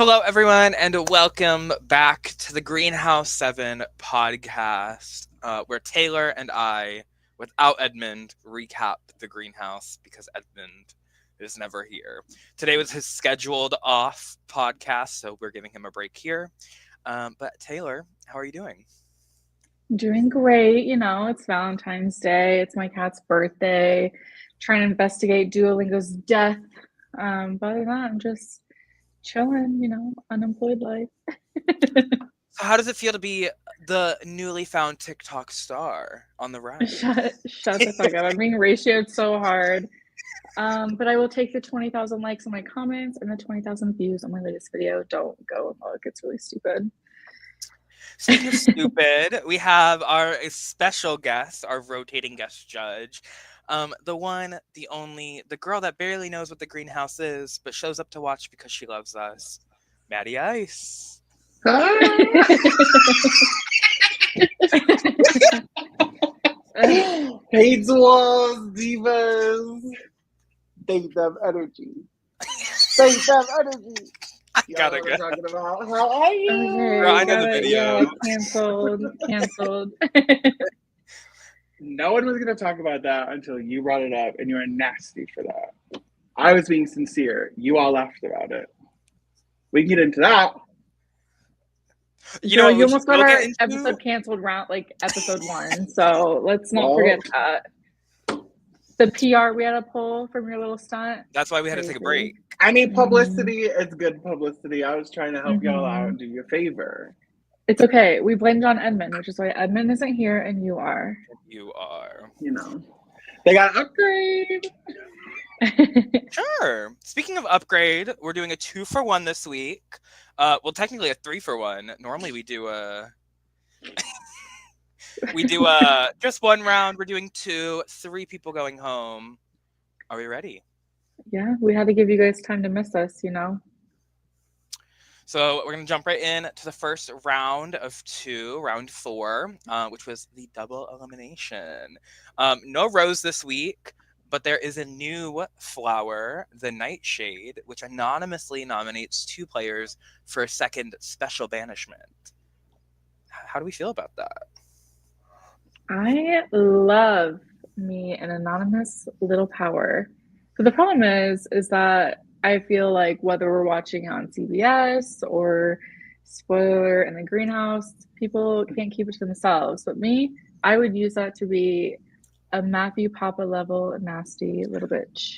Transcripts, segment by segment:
Hello, everyone, and welcome back to the Greenhouse 7 podcast, where Taylor and I, without Edmund, recap the greenhouse because Edmund is never here. Today was his scheduled off podcast, so we're giving him a break here. But Taylor, how are you doing? Doing great. It's Valentine's Day. It's my cat's birthday. Trying to investigate Duolingo's death. But other than that, I'm just chilling, unemployed life. So how does it feel to be the newly found TikTok star on the rise? Shut the fuck up. I'm being ratioed so hard. But I will take the 20,000 likes on my comments and the 20,000 views on my latest video. Don't go and look. It's really stupid. Speaking of stupid, we have our special guest, our rotating guest judge. The one, the only, the girl that barely knows what the greenhouse is, but shows up to watch because she loves us. Maddie Ice. Hey, dwarves, divas. They have energy. They have energy. I gotta go. Talking about. How are you? Okay, Girl, I know the video. Yeah, canceled. No one was going to talk about that until you brought it up, and you were nasty for that. I was being sincere. You all laughed about it. We can get into that. You almost got our episode canceled round, like episode 1. So let's not forget that. The PR we had to pull from your little stunt. That's why we had to take a break. I mean, publicity is good publicity. I was trying to help y'all out and do you a favor. It's okay. We blamed on Edmund, which is why Edmund isn't here and you are. You are. They got an upgrade. Sure. Speaking of upgrade, we're doing a 2-for-1 this week. Well, technically a 3-for-1. Normally we do just one round. We're doing 2, 3 people going home. Are we ready? Yeah, we had to give you guys time to miss us, So we're going to jump right in to the first round of 2, round 4, which was the double elimination. No Rose this week, but there is a new flower, the Nightshade, which anonymously nominates 2 players for a second special banishment. How do we feel about that? I love me an anonymous little power. But the problem is that I feel like whether we're watching on CBS or spoiler in the greenhouse, people can't keep it to themselves. But me, I would use that to be a Matthew Papa level nasty little bitch.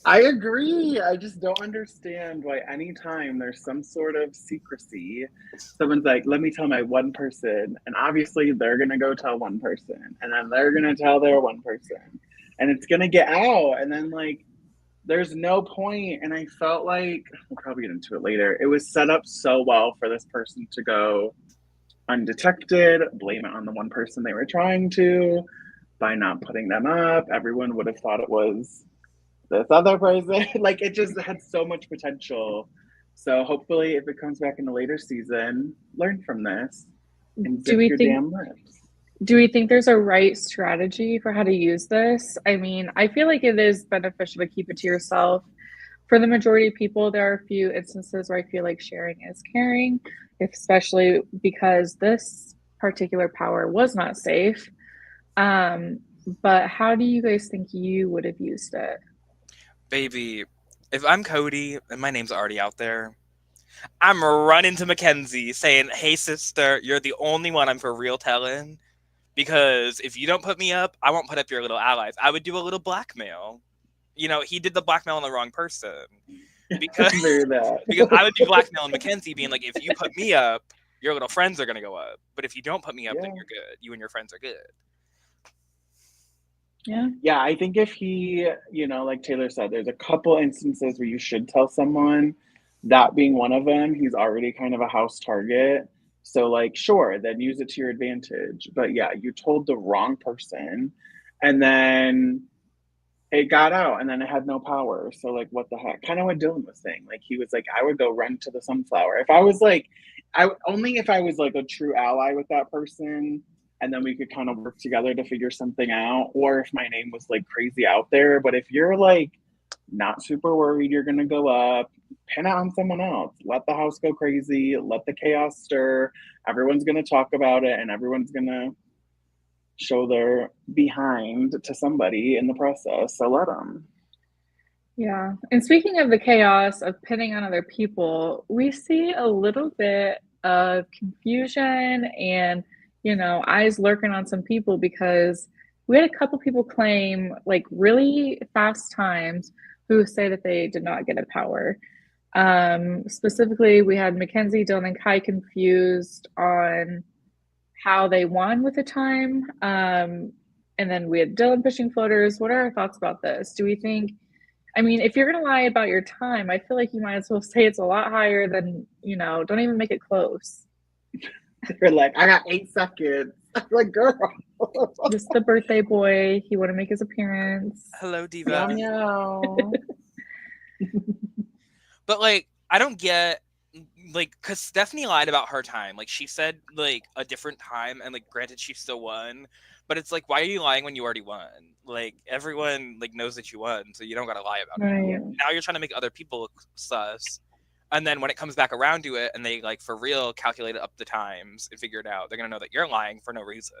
I agree. I just don't understand why anytime there's some sort of secrecy, someone's like, let me tell my one person. And obviously they're going to go tell one person. And then they're going to tell their one person. And it's going to get out. And then, there's no point. And I felt like, we'll probably get into it later, it was set up so well for this person to go undetected, blame it on the one person they were trying to. By not putting them up, everyone would have thought it was this other person. It just had so much potential. So hopefully if it comes back in a later season, learn from this and zip your damn lips. Do we think there's a right strategy for how to use this? I mean, I feel like it is beneficial to keep it to yourself. For the majority of people, there are a few instances where I feel like sharing is caring, especially because this particular power was not safe. But how do you guys think you would have used it? Baby, if I'm Cody and my name's already out there, I'm running to Mackenzie saying, hey, sister, you're the only one I'm for real telling. Because if you don't put me up, I won't put up your little allies. I would do a little blackmail. He did the blackmail on the wrong person. Because I would be blackmailing Mackenzie, being like, if you put me up, your little friends are going to go up. But if you don't put me up, then you're good. You and your friends are good. Yeah, I think if he, like Taylor said, there's a couple instances where you should tell someone, that being one of them. He's already kind of a house target. So, sure, then use it to your advantage. But yeah, you told the wrong person and then it got out and then it had no power. So, what the heck? Kind of what Dylan was saying. He was like, I would go run to the sunflower. If I was only if I was a true ally with that person, and then we could kind of work together to figure something out, or if my name was crazy out there. But if you're not super worried you're going to go up. Pin it on someone else. Let the house go crazy. Let the chaos stir. Everyone's going to talk about it and everyone's going to show their behind to somebody in the process. So let them. Yeah. And speaking of the chaos of pinning on other people, we see a little bit of confusion and, eyes lurking on some people because we had a couple people claim like really fast times who say that they did not get a power. Specifically, we had Mackenzie, Dylan, and Kai confused on how they won with the time. And then we had Dylan pushing floaters. What are our thoughts about this? Do we think, if you're going to lie about your time, I feel like you might as well say it's a lot higher than, don't even make it close. They're like, I got 8 seconds. I'm like, girl. Just the birthday boy. He want to make his appearance. Hello, Diva. Meow. But like, I don't get because Stephanie lied about her time. Like, she said like a different time, and like, granted, she still won. But it's like, why are you lying when you already won? Like, everyone like knows that you won, so you don't gotta lie about it. Right. Now you're trying to make other people look sus. And then when it comes back around to it, and they like for real calculate up the times and figure it out, they're gonna know that you're lying for no reason.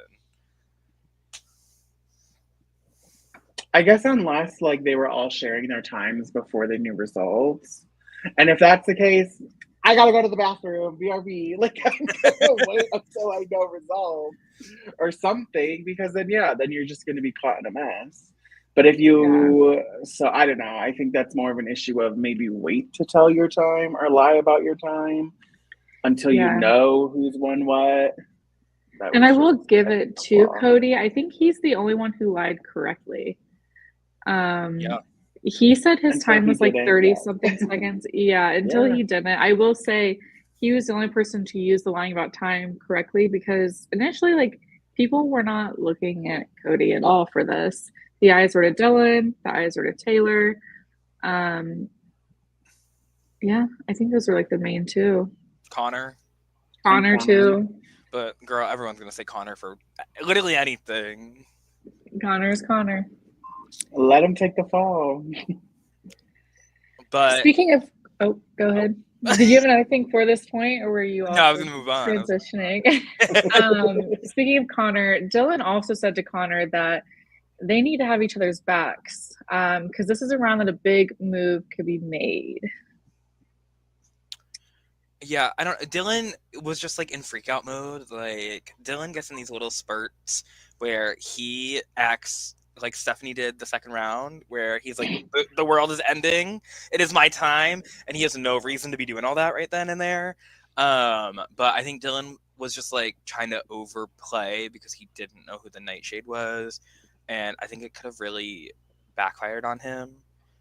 I guess unless like they were all sharing their times before they knew results. And if that's the case, I gotta go to the bathroom, BRB. Like, I'm gonna wait until I know results or something, because then you're just gonna be caught in a mess. But if you, so I don't know. I think that's more of an issue of maybe wait to tell your time or lie about your time until you know who's won what. And I will give it to Cody. I think he's the only one who lied correctly. He said his time was like 30 something seconds. Yeah, until he didn't. I will say he was the only person to use the lying about time correctly, because initially, like, people were not looking at Cody at all for this. The eyes were to Dylan, the eyes were to Taylor. Yeah, I think those were like the main two. Connor too. But girl, everyone's gonna say Connor for literally anything. Connor's Connor. Let him take the fall. But speaking of, go ahead. Did you have another thing for this point, or were you all No, I was gonna move on. transitioning? Speaking of Connor, Dylan also said to Connor that they need to have each other's backs, because this is a round that a big move could be made. Yeah, Dylan was just like in freak out mode. Like, Dylan gets in these little spurts where he acts like Stephanie did the second round, where he's like, the world is ending, it is my time, and he has no reason to be doing all that right then and there. But I think Dylan was just like trying to overplay because he didn't know who the Nightshade was, and I think it could have really backfired on him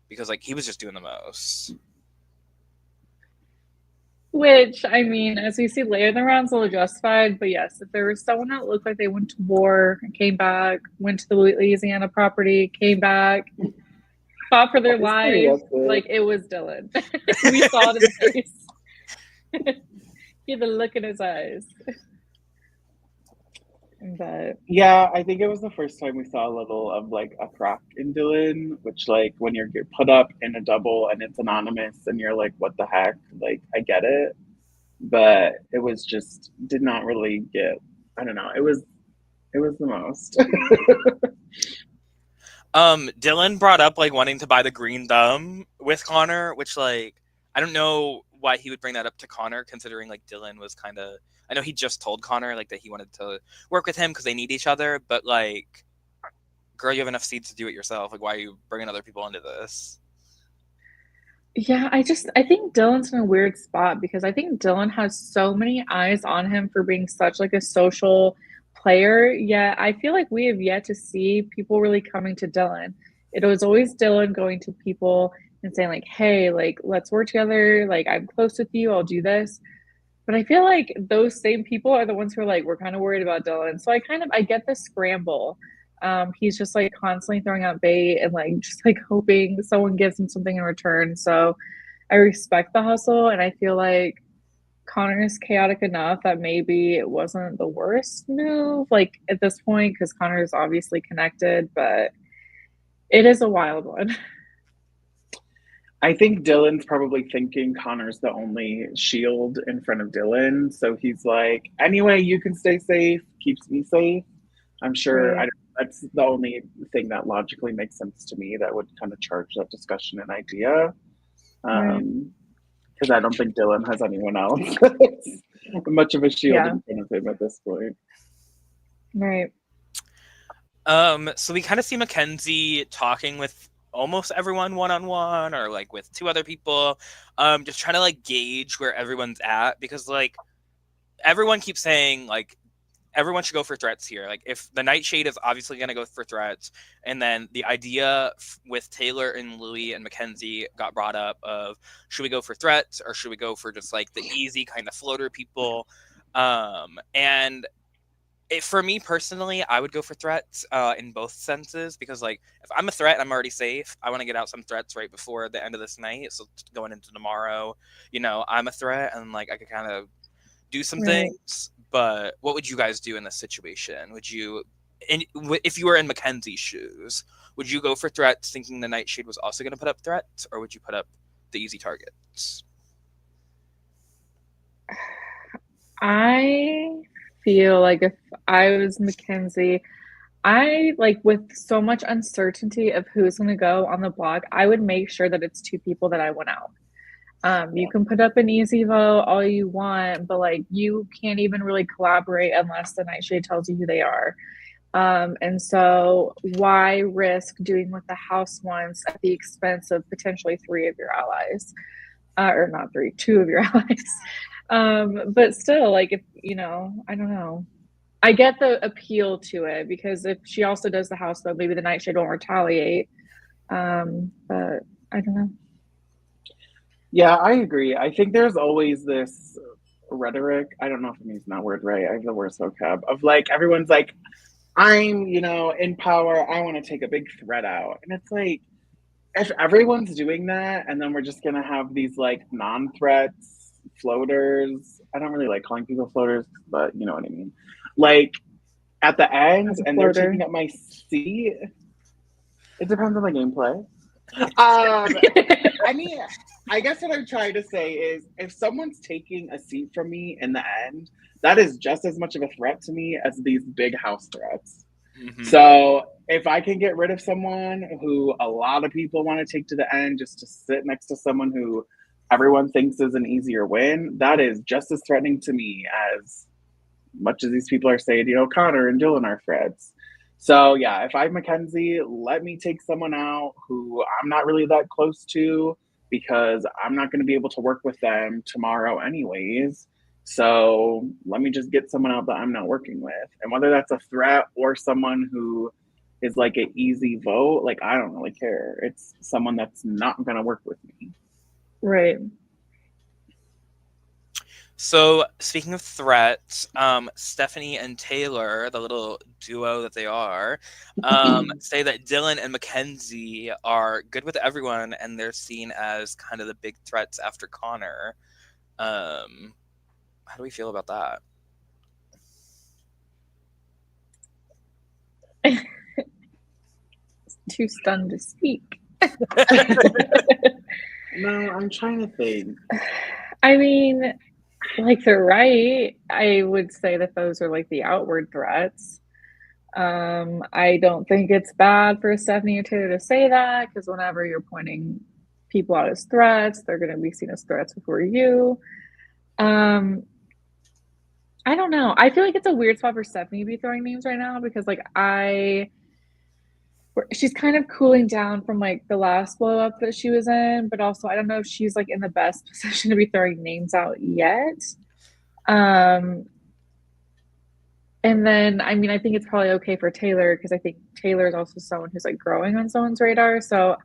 because like he was just doing the most. Which, as we see later in the rounds, a little justified. But yes, if there was someone that looked like they went to war, came back, went to the Louisiana property, came back, fought for their lives, like, it was Dylan. We saw it in his face. He had the look in his eyes. But yeah, I think it was the first time we saw a little of like a crack in Dylan, which like when you're put up in a double and it's anonymous and you're like, what the heck? Like, I get it, but it was just did not really get. I don't know. It was the most. Dylan brought up like wanting to buy the green thumb with Connor, which like I don't know why he would bring that up to Connor, considering like Dylan was kind of. I know he just told Connor like that he wanted to work with him because they need each other, but like, girl, you have enough seeds to do it yourself. Like, why are you bringing other people into this? yeah, I think Dylan's in a weird spot because I think Dylan has so many eyes on him for being such like a social player. Yet I feel like we have yet to see people really coming to Dylan. It was always Dylan going to people and saying like, hey, like, let's work together. Like, I'm close with you. I'll do this. But I feel like those same people are the ones who are like, we're kind of worried about Dylan. So I get the scramble. He's just like constantly throwing out bait and like just like hoping someone gives him something in return. So I respect the hustle, and I feel like Connor is chaotic enough that maybe it wasn't the worst move like at this point, because Connor is obviously connected, but it is a wild one. I think Dylan's probably thinking Connor's the only shield in front of Dylan. So he's like, anyway, you can stay safe, keeps me safe. I'm sure Right. that's the only thing that logically makes sense to me that would kind of charge that discussion and idea. Right. Because I don't think Dylan has anyone else that's much of a shield Yeah. in front of him at this point. Right. So we kind of see Mackenzie talking with almost everyone one-on-one or like with two other people, just trying to like gauge where everyone's at, because like everyone keeps saying like everyone should go for threats here. Like if the Nightshade is obviously going to go for threats, and then the idea with Taylor and Louis and Mackenzie got brought up of should we go for threats or should we go for just like the easy kind of floater people, and for me personally, I would go for threats in both senses, because like if I'm a threat, I'm already safe. I want to get out some threats right before the end of this night, so going into tomorrow, I'm a threat and like I could kind of do some Right. things. But what would you guys do in this situation? Would you, if you were in Mackenzie's shoes, would you go for threats thinking the Nightshade was also going to put up threats, or would you put up the easy targets? I feel like if I was Mackenzie, I like with so much uncertainty of who's going to go on the block, I would make sure that it's two people that I want out. You can put up an easy vote all you want, but like you can't even really collaborate unless the Nightshade tells you who they are. And so why risk doing what the house wants at the expense of potentially three of your allies? Or not three, two of your allies. But still, like if I don't know. I get the appeal to it because if she also does the house vote, maybe the Nightshade won't retaliate. But I don't know. Yeah, I agree. I think there's always this rhetoric. I don't know if I'm using that word right. I have the worst vocab of like everyone's like, I'm, in power. I want to take a big threat out. And it's like, if everyone's doing that, and then we're just going to have these like non threats, floaters. I don't really like calling people floaters, but you know what I mean. Like at the end, As a and they're floater. taking up my seat. It depends on the gameplay. I mean, I guess what I'm trying to say is if someone's taking a seat from me in the end, that is just as much of a threat to me as these big house threats. Mm-hmm. So if I can get rid of someone who a lot of people want to take to the end just to sit next to someone who everyone thinks is an easier win, that is just as threatening to me as much as these people are saying, Connor and Dylan are threats. So yeah, if I'm Mackenzie, let me take someone out who I'm not really that close to because I'm not going to be able to work with them tomorrow anyways. So let me just get someone out that I'm not working with. And whether that's a threat or someone who is like an easy vote, like I don't really care. It's someone that's not going to work with me. Right. So speaking of threats, Stephanie and Taylor, the little duo that they are, say that Dylan and Mackenzie are good with everyone, and they're seen as kind of the big threats after Connor. How do we feel about that? Too stunned to speak. No, I'm trying to think. I mean, like they're right. I would say that those are like the outward threats. I don't think it's bad for Stephanie or Taylor to say that because whenever you're pointing people out as threats, they're going to be seen as threats before you. I don't know. I feel like it's a weird spot for Stephanie to be throwing names right now because like she's kind of cooling down from like the last blow up that she was in, but also I don't know if she's like in the best position to be throwing names out yet. And then I mean I think it's probably okay for Taylor because I think Taylor is also someone who's like growing on someone's radar. So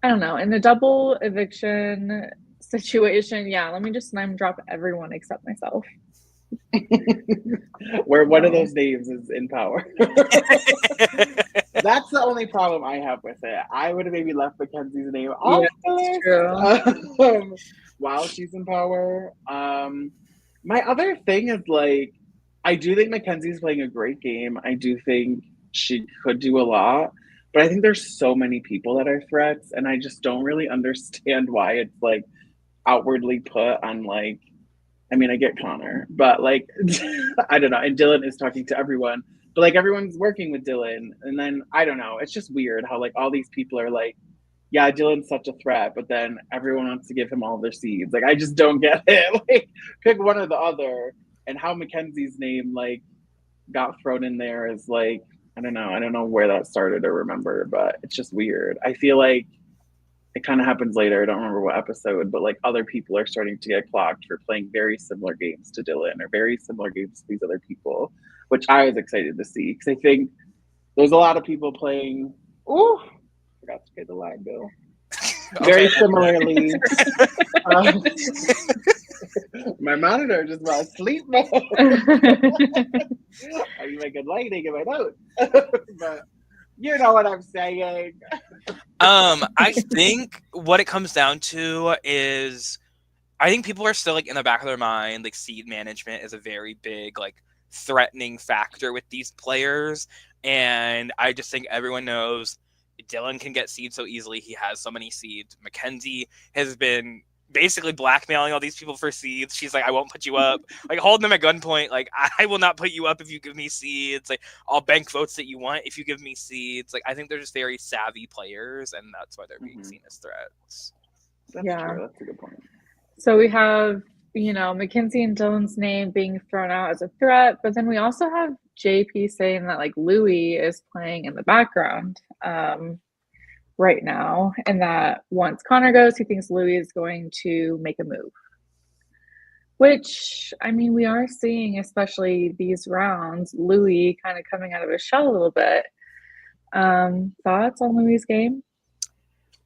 I don't know. In the double eviction situation, yeah, let me just name drop everyone except myself. Where one of those names is in power. That's the only problem I have with it. I would have maybe left Mackenzie's name off the list while she's in power. My other thing is like, I do think Mackenzie's playing a great game. I do think she could do a lot. But I think there's so many people that are threats, and I just don't really understand why it's like outwardly put on like. I mean, I get Connor, but like, I don't know. And Dylan is talking to everyone, but like everyone's working with Dylan, and then I don't know. It's just weird how like all these people are like, yeah, Dylan's such a threat, but then everyone wants to give him all their seeds. Like, I just don't get it. Like, pick one or the other. And how Mackenzie's name like got thrown in there is like, I don't know. I don't know where that started or remember, but it's just weird. I feel like it kind of happens later. I don't remember what episode, but like other people are starting to get clocked for playing very similar games to Dylan or very similar games to these other people, which I was excited to see because I think there's a lot of people playing. Oh, forgot to pay the line bill. Very similarly, my monitor just went sleep mode. Are you making lighting in my notes? But you know what I'm saying. I think what it comes down to is I think people are still like in the back of their mind, like seed management is a very big like threatening factor with these players. And I just think everyone knows Dylan can get seeds so easily. He has so many seeds. Mackenzie has been basically blackmailing all these people for seeds. She's like, I won't put you up. Like holding them at gunpoint. Like, I will not put you up if you give me seeds. Like, I'll bank votes that you want if you give me seeds. Like, I think they're just very savvy players, and that's why they're being seen as threats. That's true. That's a good point. So we have, Mackenzie and Dylan's name being thrown out as a threat, but then we also have JP saying that like Louis is playing in the background right now, and that once Connor goes, he thinks Louis is going to make a move. Which, I mean, we are seeing, especially these rounds, Louis kind of coming out of his shell a little bit. Thoughts on Louis' game?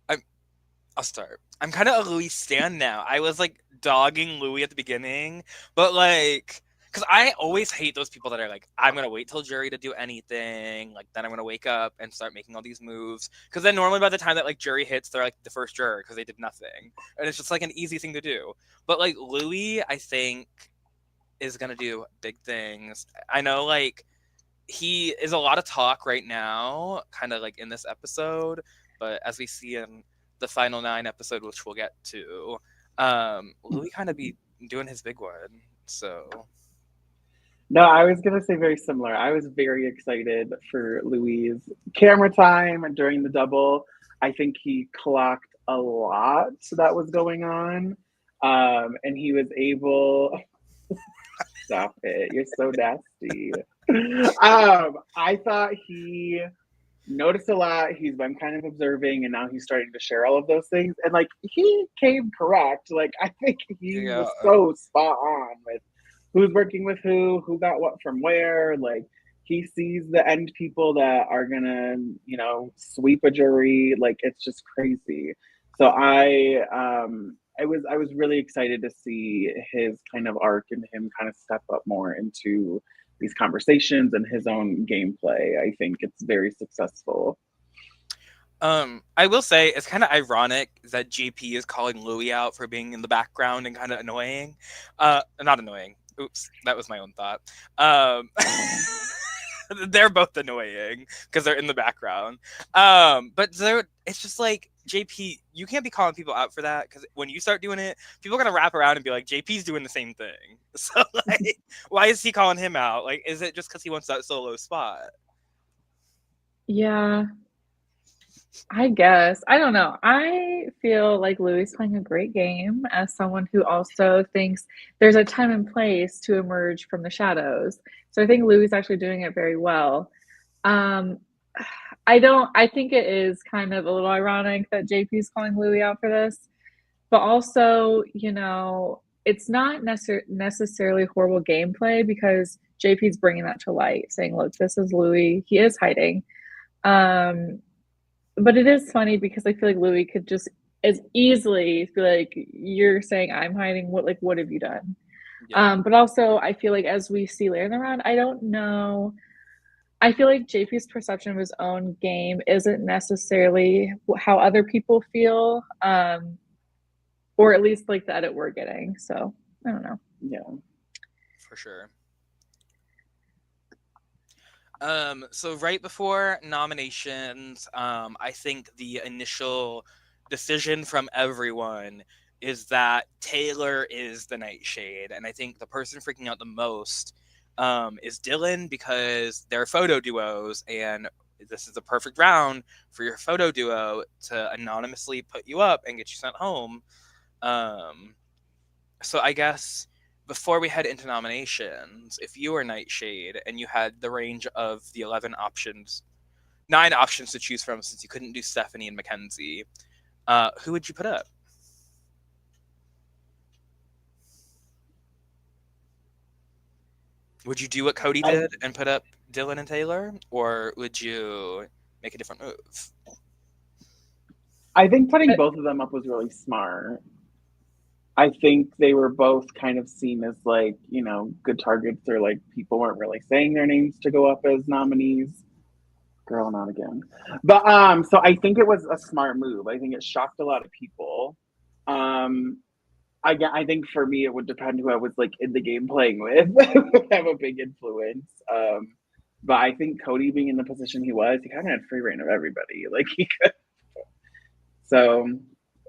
I'll start. I'm kind of a Louis stan now. I was like dogging Louis at the beginning, but like, because I always hate those people that are like, I'm gonna wait till jury to do anything. Like, then I'm gonna wake up and start making all these moves. Because then normally by the time that like jury hits, they're like the first juror because they did nothing, and it's just like an easy thing to do. But like Louis, I think is gonna do big things. I know like he is a lot of talk right now, kind of like in this episode, but as we see in the final 9 episode, which we'll get to, Louis kind of be doing his big one. So no, I was gonna say very similar. I was very excited for Louis' camera time during the double. I think he clocked a lot that was going on, and he was able. Stop it! You're so nasty. I thought he noticed a lot. He's been kind of observing, and now he's starting to share all of those things. And like he came correct. Like I think he was so spot on with who's working with who got what from where. Like he sees the end people that are gonna, sweep a jury. Like it's just crazy. So I was really excited to see his kind of arc and him kind of step up more into these conversations and his own gameplay. I think it's very successful. I will say it's kind of ironic that JP is calling Louis out for being in the background and kind of annoying. Not annoying. Oops, that was my own thought. They're both annoying because they're in the background. But it's just like JP, you can't be calling people out for that because when you start doing it, people are gonna wrap around and be like, JP's doing the same thing. So like, why is he calling him out? Like, is it just because he wants that solo spot? Yeah, I guess. I don't know. I feel like Louis is playing a great game as someone who also thinks there's a time and place to emerge from the shadows. So I think Louis is actually doing it very well. Um, I think it is kind of a little ironic that JP is calling Louis out for this, but also, it's not necessarily horrible gameplay because JP's bringing that to light, saying, look, this is Louis. He is hiding. But it is funny because I feel like Louis could just as easily be like, you're saying I'm hiding. What have you done? Yeah. But also I feel like as we see later in the round, I don't know. I feel like JP's perception of his own game isn't necessarily how other people feel, or at least like the edit we're getting. So I don't know. Yeah, for sure. So right before nominations, I think the initial decision from everyone is that Taylor is the Nightshade, and I think the person freaking out the most is Dylan because they're photo duos, and this is the perfect round for your photo duo to anonymously put you up and get you sent home. Um, so I guess before we head into nominations, if you were Nightshade and you had the range of the 11 options, 9 options to choose from since you couldn't do Stephanie and Mackenzie, who would you put up? Would you do what Cody I did and put up Dylan and Taylor? Or would you make a different move? I think putting But both of them up was really smart. I think they were both kind of seen as like, good targets, or like people weren't really saying their names to go up as nominees. Girl, not again. But so I think it was a smart move. I think it shocked a lot of people. Um I think for me it would depend who I was like in the game playing with. Would have a big influence. But I think Cody being in the position he was, he kind of had free reign of everybody. Like he could. So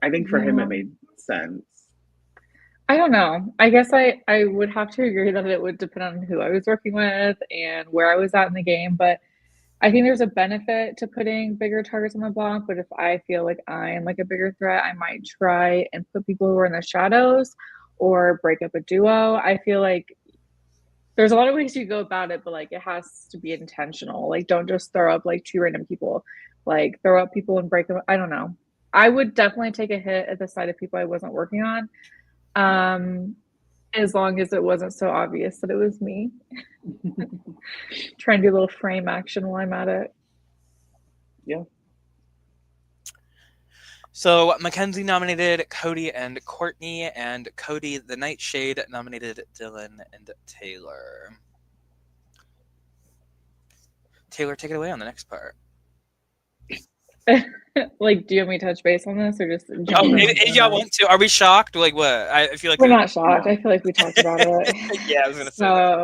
I think for him it yeah, made sense. I don't know. I guess I would have to agree that it would depend on who I was working with and where I was at in the game, but I think there's a benefit to putting bigger targets on the block, but if I feel like I am like a bigger threat, I might try and put people who are in the shadows or break up a duo. I feel like there's a lot of ways you go about it, but like it has to be intentional. Like don't just throw up like two random people. Like throw up people and break them. I don't know. I would definitely take a hit at the side of people I wasn't working on. Um, as long as it wasn't so obvious that it was me. Try and do a little frame action while I'm at it. Yeah. So Mackenzie nominated Cody and Courtney, and Cody the Nightshade nominated Dylan and Taylor. Taylor, take it away on the next part. Like, do you want me to touch base on this or just Oh, jump right if into y'all it? want to, are we shocked? Like what? I feel like We're there's. not shocked. I No. feel like we talked about it. Yeah, I was gonna say that.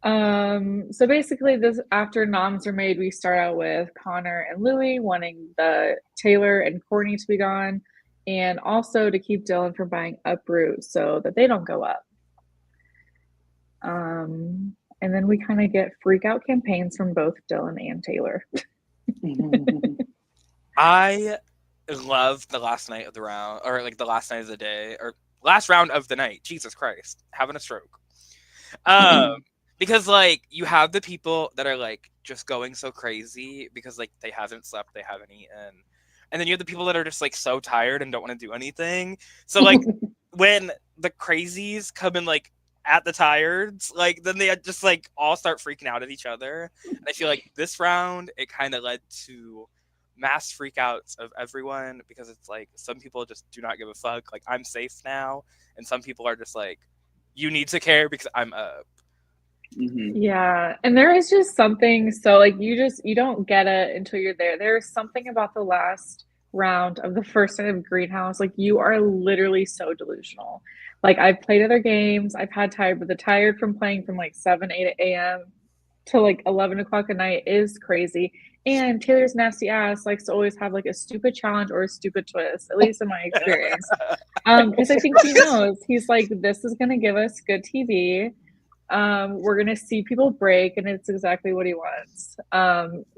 So, so basically, this after noms are made, we start out with Connor and Louie wanting the Taylor and Courtney to be gone, and also to keep Dylan from buying Uproot so that they don't go up. And then we kind of get freak out campaigns from both Dylan and Taylor. I love the last night of the round, or like the last night of the day, or last round of the night. Jesus Christ, having a stroke. Um, because like you have the people that are like just going so crazy because like they haven't slept, they haven't eaten, and then you have the people that are just like so tired and don't want to do anything. So like when the crazies come in like at the tireds, like then they just like all start freaking out at each other. And I feel like this round it kind of led to mass freakouts of everyone because it's like some people just do not give a fuck. Like I'm safe now, and some people are just like, you need to care because I'm up. Hmm. Yeah, and there is just something so like you don't get it until you're there. There's something about the last round of the first night of Greenhouse. Like you are literally so delusional. Like I've played other games, I've had tired, but the tired from playing from like 7, 8 a.m. to like 11 o'clock at night is crazy. And Taylor's nasty ass likes to always have like a stupid challenge or a stupid twist, at least in my experience. Because I think he knows he's like, this is gonna give us good TV. We're gonna see people break, and it's exactly what he wants.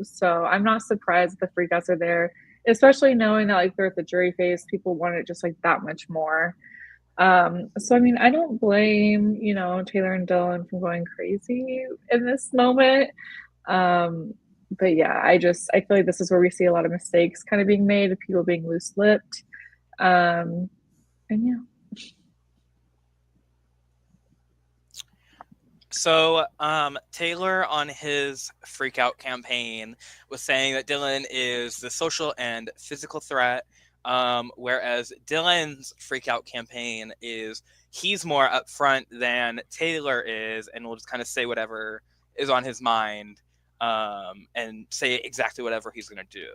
So I'm not surprised the freakouts are there, especially knowing that like they're at the jury phase, people want it just like that much more. So I mean, I don't blame Taylor and Dylan from going crazy in this moment. Um, but yeah, I feel like this is where we see a lot of mistakes kind of being made, of people being loose lipped. Um, and yeah. So, Taylor on his freak out campaign was saying that Dylan is the social and physical threat, whereas Dylan's freak out campaign is he's more upfront than Taylor is, and will just kind of say whatever is on his mind, and say exactly whatever he's going to do.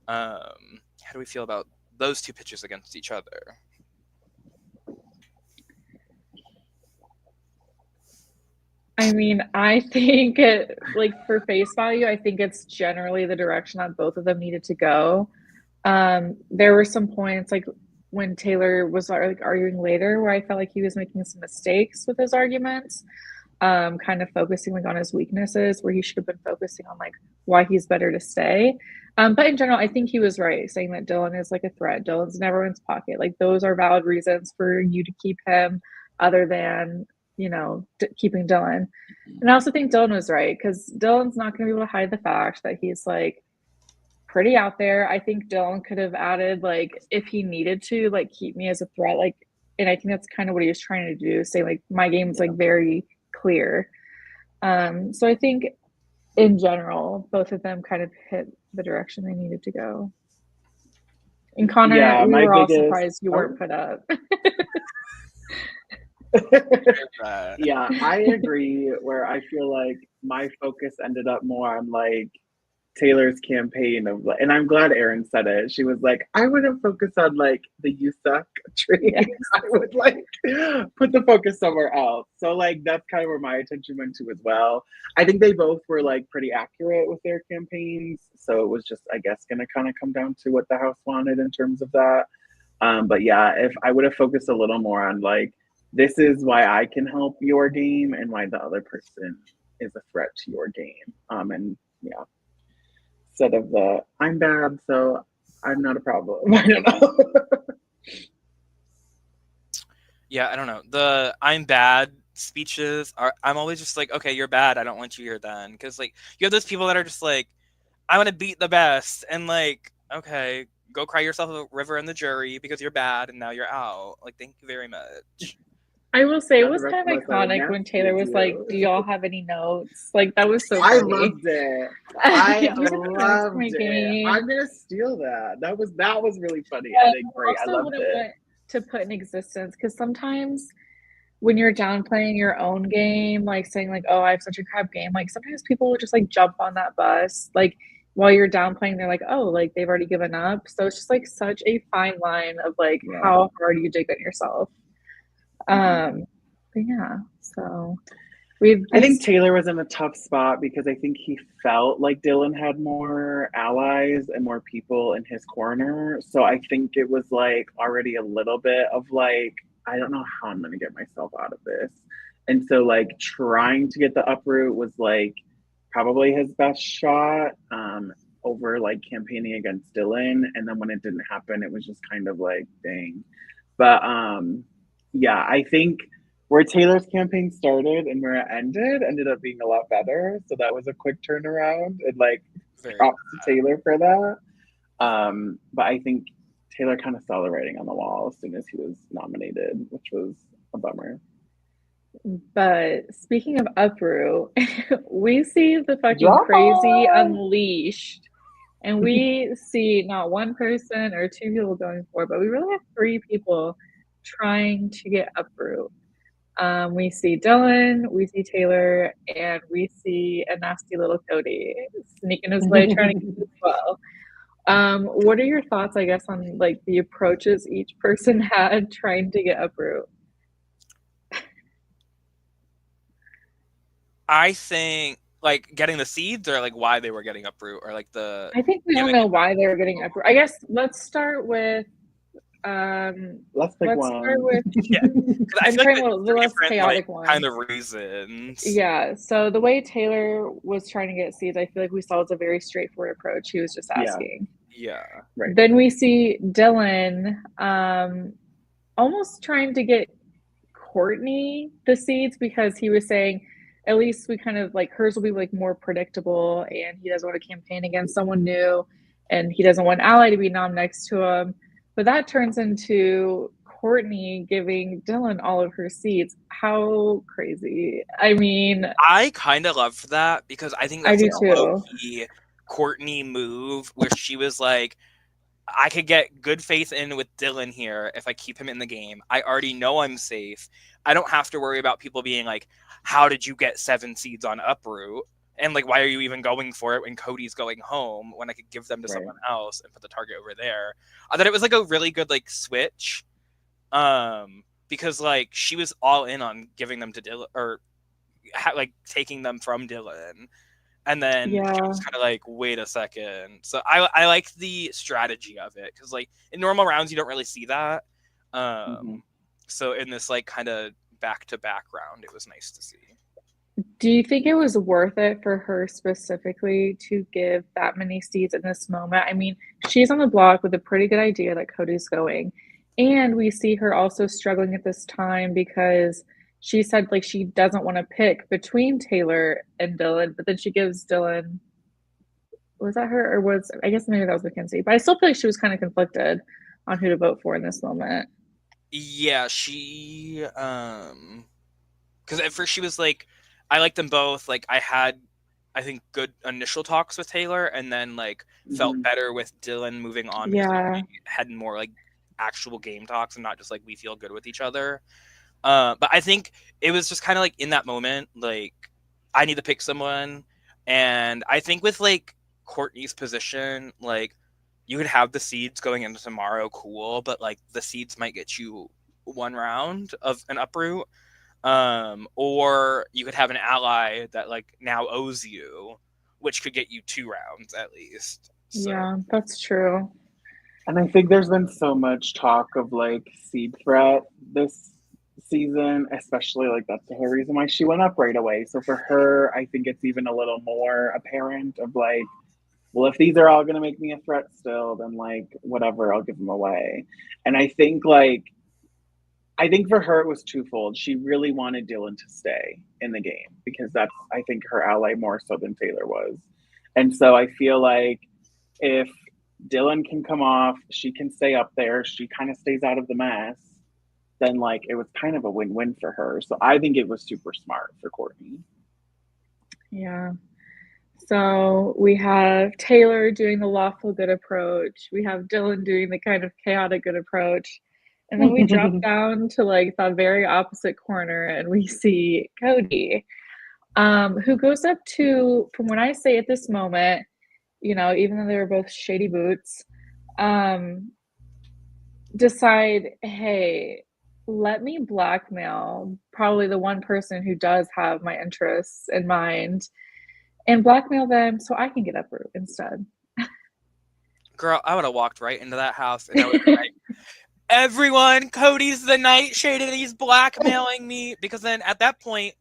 How do we feel about those two pitches against each other? I mean, I think like for face value, I think it's generally the direction that both of them needed to go. There were some points like when Taylor was like arguing later where I felt like he was making some mistakes with his arguments, kind of focusing like on his weaknesses where he should have been focusing on like why he's better to stay. But in general, I think he was right saying that Dylan is like a threat. Dylan's in everyone's pocket. Like those are valid reasons for you to keep him, other than keeping Dylan. And I also think Dylan was right because Dylan's not going to be able to hide the fact that he's like pretty out there. I think Dylan could have added like if he needed to like keep me as a threat, like, and I think that's kind of what he was trying to do, say like my game's like very clear. So I think in general, both of them kind of hit the direction they needed to go. And Connor, Yeah, we my were all biggest- surprised you weren't put up. Yeah, I agree. Where I feel like my focus ended up more on like Taylor's campaign of, and I'm glad Erin said it. She was like, I wouldn't focus on like the you suck tree. Yes. I would like put the focus somewhere else. So like that's kind of where my attention went to as well. I think they both were like pretty accurate with their campaigns. So it was just, I guess, gonna kind of come down to what the house wanted in terms of that. But yeah, if I would have focused a little more on like, this is why I can help your game and why the other person is a threat to your game. And yeah, instead of the I'm bad, so I'm not a problem. I don't know. Yeah, I don't know. The I'm bad speeches are, I'm always just like, okay, you're bad. I don't want you here then. Because like you have those people that are just like, I want to beat the best. And like, okay, go cry yourself a river in the jury because you're bad and now you're out. Like, thank you very much. I will say it Not was the kind of rest of us are iconic when nasty Taylor as was like, you. do y'all have any notes? Like that was so I funny. loved it. I I loved it. I'm gonna steal that. That was really funny. I think great. I loved wouldn't it. want to put in existence because sometimes when you're downplaying your own game, like saying like, oh, I have such a crap game, like sometimes people will just like jump on that bus. Like while you're downplaying, they're like, oh, like they've already given up. So it's just like such a fine line of like how hard you dig on yourself. But yeah, so I think Taylor was in a tough spot because I think he felt like Dylan had more allies and more people in his corner. So I think it was like already a little bit of like, I don't know how I'm going to get myself out of this. And so like trying to get the uproot was like probably his best shot over like campaigning against Dylan. And then when it didn't happen, it was just kind of like, dang. But yeah, I think where Taylor's campaign started and where it ended up being a lot better. So that was a quick turnaround, and like props to Taylor for that. But I think Taylor kind of saw the writing on the wall as soon as he was nominated, which was a bummer. But speaking of uproot, we see the fucking crazy unleashed. And we see not one person or two people going for it, but we really have three people trying to get uproot. We see Dylan, we see Taylor, and we see a nasty little Cody sneaking his way trying to get as well. What are your thoughts, I guess, on like the approaches each person had trying to get uproot? I think like getting the seeds or like why they were getting uproot or like the. I think we all know why they were getting uproot. I guess let's start with. Let's pick one. Start with. Yeah, I feel like the less chaotic one. Kind of reasons. Yeah. So the way Taylor was trying to get seeds, I feel like we saw was a very straightforward approach. He was just asking. Yeah. Right. Then we see Dylan almost trying to get Courtney the seeds because he was saying, at least we kind of like hers will be like more predictable, and he doesn't want to campaign against someone new, and he doesn't want Ally to be nom next to him. But that turns into Courtney giving Dylan all of her seeds. How crazy. I mean, I kind of love that because I think that's I do too. The Courtney move where she was like, I could get good faith in with Dylan here if I keep him in the game. I already know I'm safe. I don't have to worry about people being like, how did you get 7 seeds on uproot? And like, why are you even going for it when Cody's going home when I could give them to someone else and put the target over there? I thought it was like a really good like switch. Because like she was all in on giving them to Dylan or like taking them from Dylan. And then she Yeah. was kind of like, wait a second. So I like the strategy of it, because like in normal rounds you don't really see that. Mm-hmm. So in this like kind of back to back round, it was nice to see. Do you think it was worth it for her specifically to give that many seeds in this moment? I mean, she's on the block with a pretty good idea that Cody's going. And we see her also struggling at this time because she said like she doesn't want to pick between Taylor and Dylan, but then she gives Dylan, was that her or was, I guess maybe that was Mackenzie, but I still feel like she was kind of conflicted on who to vote for in this moment. Yeah, she because at first she was like, I like them both. Like I had, I think, good initial talks with Taylor, and then like felt Mm-hmm. better with Dylan moving on, because like, Yeah. we had more like actual game talks and not just like we feel good with each other. But I think it was just kind of like in that moment, like I need to pick someone, and I think with like Courtney's position, like you could have the seeds going into tomorrow, cool, but like the seeds might get you one round of an uproot, or you could have an ally that like now owes you, which could get you 2 rounds at least. So Yeah, that's true. And I think there's been so much talk of like seed threat this season, especially like that's the whole reason why she went up right away. So for her, I think it's even a little more apparent of like, well, if these are all going to make me a threat still, then like whatever, I'll give them away. And I think for her it was twofold. She really wanted Dylan to stay in the game because that's I think her ally more so than Taylor was. And so I feel like if Dylan can come off, she can stay up there, she kind of stays out of the mess, then like it was kind of a win-win for her. So I think it was super smart for Courtney. Yeah. So we have Taylor doing the lawful good approach. We have Dylan doing the kind of chaotic good approach. And then we drop down to like the very opposite corner and we see Cody, who goes up to, from what I say at this moment, you know, even though they were both shady boots, um, decide, hey, let me blackmail probably the one person who does have my interests in mind and blackmail them so I can get uproot instead. girl, I would have walked right into that house and I would have been like, everyone, Cody's the nightshade and he's blackmailing me. Because then at that point,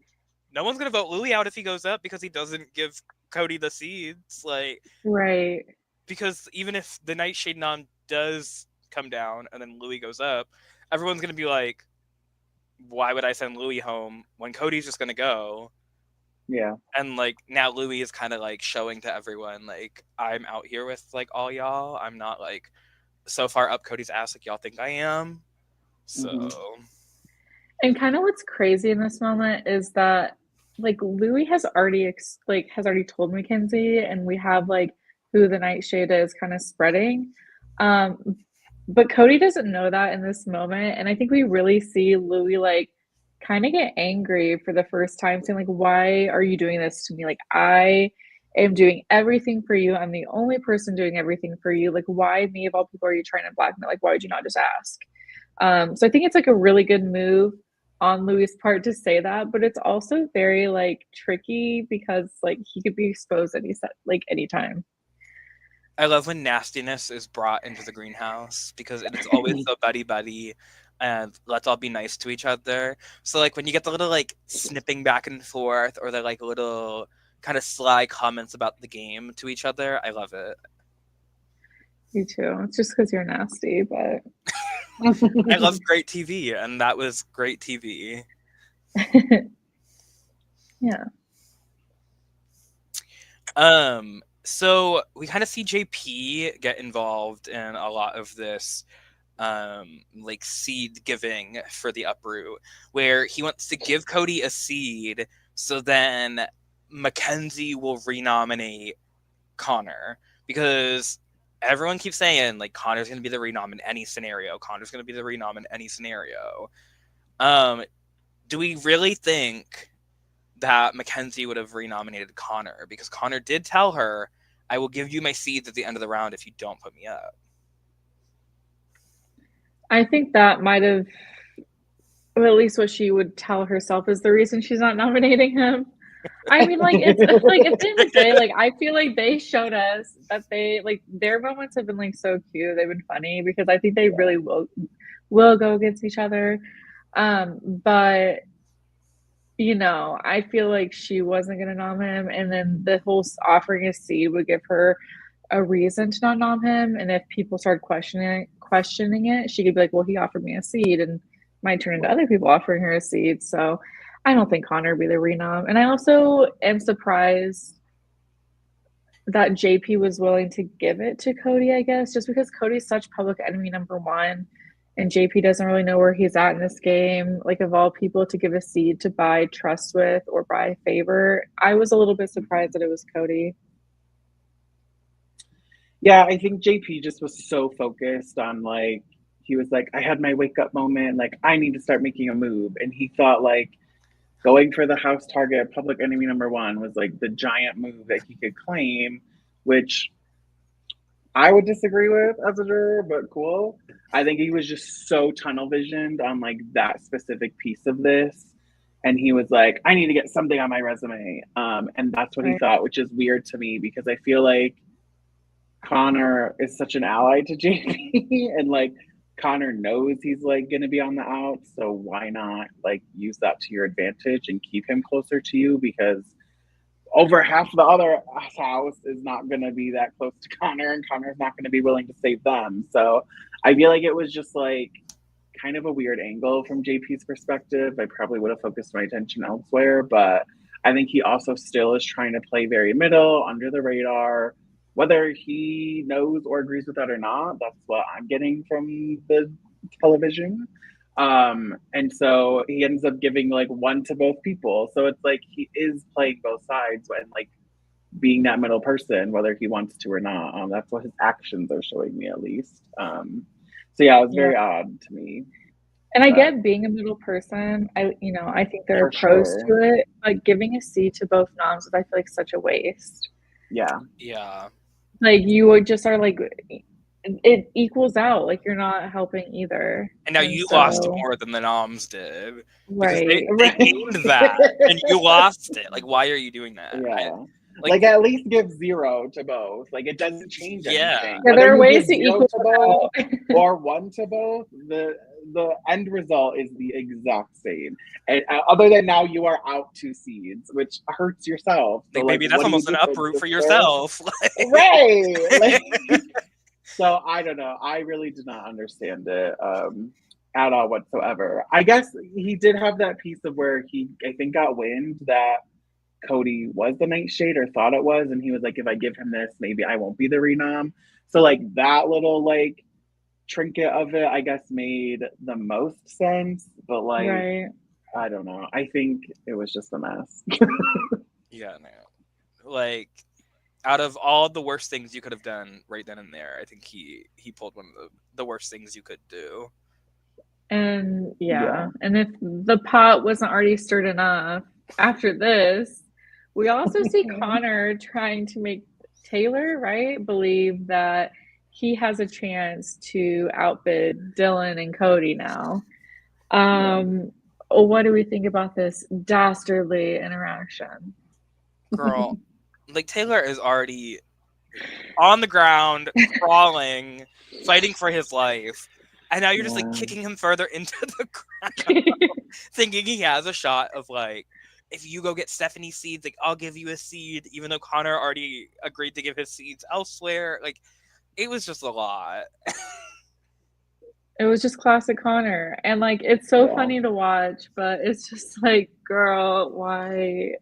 no one's gonna vote Louis out if he goes up, because he doesn't give Cody the seeds. Like, Right. because even if the nightshade nom does come down and then Louis goes up, everyone's gonna be like, why would I send Louis home when Cody's just gonna go? Yeah. And like now Louis is kind of like showing to everyone like, I'm out here with like all y'all. I'm not like so far up Cody's ass like y'all think I am. So Mm-hmm. And kind of what's crazy in this moment is that like Louis has already has already told Mackenzie, and we have like who the nightshade is kind of spreading. Um, but Cody doesn't know that in this moment, and I think we really see Louis like kind of get angry for the first time, saying like, "Why are you doing this to me? Like I am doing everything for you. I'm the only person doing everything for you. Like why me of all people are you trying to blackmail? Like why would you not just ask?" So I think it's like a really good move on Louis' part to say that, but it's also very like tricky because like he could be exposed any set like anytime. I love when nastiness is brought into the greenhouse, because it is always so buddy buddy and let's all be nice to each other. So like when you get the little like snipping back and forth, or the like little kind of sly comments about the game to each other, I love it. You too. It's just because you're nasty, but I love great TV, and that was great TV. yeah. So we kind of see JP get involved in a lot of this like seed giving for the uproot, where he wants to give Cody a seed so then Mackenzie will renominate Connor, because everyone keeps saying like Connor's going to be the renom in any scenario. Connor's going to be the renom in any scenario. Do we really think that Mackenzie would have renominated Connor? Because Connor did tell her, I will give you my seeds at the end of the round if you don't put me up. I think that might have Well, at least what she would tell herself is the reason she's not nominating him. I mean, like, it's like at the end of the day, like, I feel like they showed us that they like their moments have been like so cute. They've been funny because I think they really will go against each other. But you know, I feel like she wasn't gonna nom him, and then the whole offering a seed would give her a reason to not nom him. And if people started questioning it, she could be like, "Well, he offered me a seed," and might turn into other people offering her a seed. So, I don't think Connor would be the renom. And I also am surprised that JP was willing to give it to Cody. I guess just because Cody's such public enemy #1 and JP doesn't really know where he's at in this game. Like, of all people to give a seed to buy trust with or buy favor, I was a little bit surprised that it was Cody. Yeah, I think JP just was so focused on like, he was like, I had my wake up moment, like I need to start making a move. And he thought like going for the house target public enemy #1 was like the giant move that he could claim, which I would disagree with as a juror, but cool. I think he was just so tunnel visioned on like that specific piece of this. And he was like, I need to get something on my resume. And that's what he Right. thought, which is weird to me because I feel like Connor is such an ally to JP and like Connor knows he's like going to be on the out, so why not like use that to your advantage and keep him closer to you, because over half the other house is not going to be that close to Connor, and Connor's not going to be willing to save them. So I feel like it was just like kind of a weird angle from JP's perspective. I probably would have focused my attention elsewhere, but I think he also still is trying to play very middle, under the radar. Whether he knows or agrees with that or not, that's what I'm getting from the television. And so he ends up giving like one to both people. So it's like he is playing both sides and like being that middle person, whether he wants to or not. That's what his actions are showing me, at least. So yeah, it was very odd to me. And I get being a middle person. I think there are pros to it, but giving a seat to both noms is, I feel like, such a waste. Yeah. Yeah. Like, you just are like, it equals out. Like, you're not helping either. And now you lost more than the noms did. Right. They gained that, and you lost it. Like, why are you doing that? Yeah. Like at least give 0 to both. Like, it doesn't change anything. Yeah, there are ways to equal to both or 1 to both. The end result is the exact same. And other than now you are out 2 seeds, which hurts yourself. So, maybe that's almost an uproot for yourself. Right. So I don't know. I really did not understand it at all whatsoever. I guess he did have that piece of where he, I think, got wind that Cody was the nightshade or thought it was, and he was like, if I give him this, maybe I won't be the renom. So like that little like trinket of it, I guess, made the most sense. But like, I don't know. I think it was just a mess. Yeah, no. Like, out of all the worst things you could have done right then and there, I think he pulled one of the worst things you could do. And and if the pot wasn't already stirred enough after this, we also see Connor trying to make Taylor, right, believe that he has a chance to outbid Dylan and Cody now. What do we think about this dastardly interaction? Girl, like, Taylor is already on the ground, crawling, fighting for his life. And now you're just like kicking him further into the ground, thinking he has a shot of like, if you go get Stephanie's seeds, like, I'll give you a seed, even though Connor already agreed to give his seeds elsewhere. Like, it was just a lot. It was just classic Connor. And like, it's so funny to watch, but it's just like, girl, why?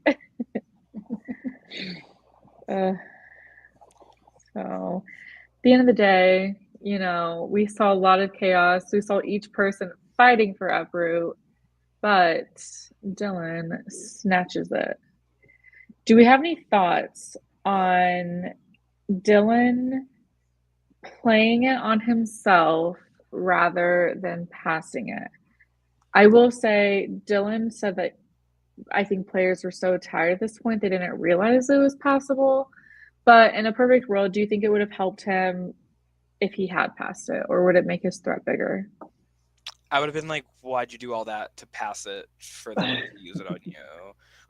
So at the end of the day, we saw a lot of chaos. We saw each person fighting for uproot, but Dylan snatches it. Do we have any thoughts on Dylan playing it on himself rather than passing it? I will say Dylan said that I think players were so tired at this point they didn't realize it was passable. But in a perfect world, do you think it would have helped him if he had passed it, or would it make his threat bigger? I would have been like, why'd you do all that to pass it for them to use it on you?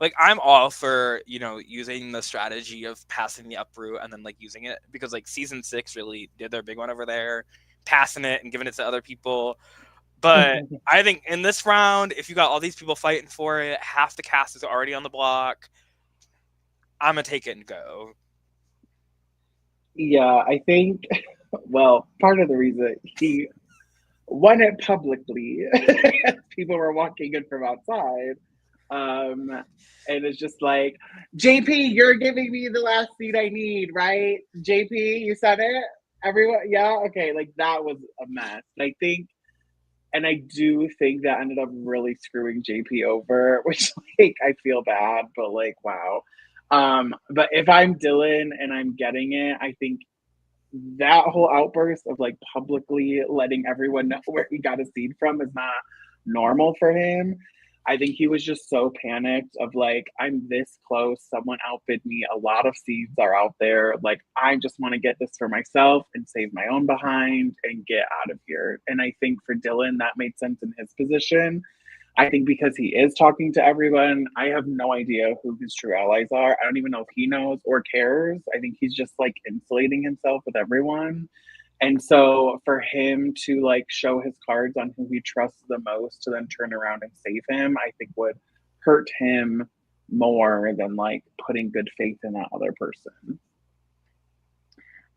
Like, I'm all for, using the strategy of passing the uproot and then like using it, because like season 6 really did their big one over there, passing it and giving it to other people. But I think in this round, if you got all these people fighting for it, half the cast is already on the block, I'm gonna take it and go. Yeah, I think, well, part of the reason he won it publicly, people were walking in from outside. Um, and it's just like, JP, you're giving me the last seat I need, right? JP, you said it? Everyone, yeah? Okay, like that was a mess. I think, and I do think that ended up really screwing JP over, which like I feel bad, but like wow. But if I'm Dylan and I'm getting it, I think that whole outburst of like publicly letting everyone know where he got a seed from is not normal for him. I think he was just so panicked of like, I'm this close, someone outbid me, a lot of seeds are out there, like I just want to get this for myself and save my own behind and get out of here. And I think for Dylan that made sense in his position. I think because he is talking to everyone, I have no idea who his true allies are. I don't even know if he knows or cares. I think he's just like insulating himself with everyone. And so for him to like show his cards on who he trusts the most to then turn around and save him, I think would hurt him more than like putting good faith in that other person.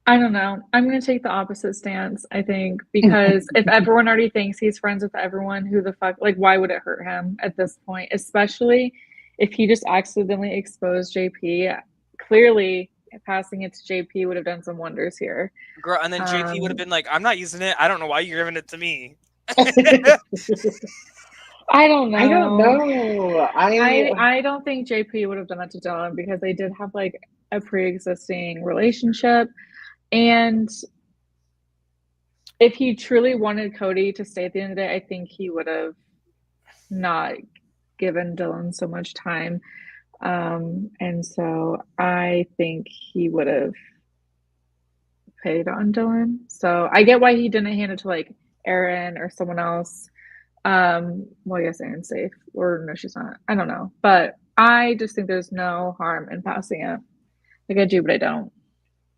I don't know. I'm going to take the opposite stance, I think, because if everyone already thinks he's friends with everyone, who the fuck, like, why would it hurt him at this point? Especially if he just accidentally exposed JP. Clearly, passing it to JP would have done some wonders here. Girl, and then JP would have been like, I'm not using it. I don't know why you're giving it to me. I don't know. I don't know. I don't think JP would have done that to Dylan because they did have like a pre-existing relationship. And if he truly wanted Cody to stay at the end of the day, I think he would have not given Dylan so much time. And so I think he would have paid on Dylan. So I get why he didn't hand it to like Aaron or someone else. Well, I guess Aaron's safe, or no, she's not. I don't know. But I just think there's no harm in passing it. Like I do, but I don't.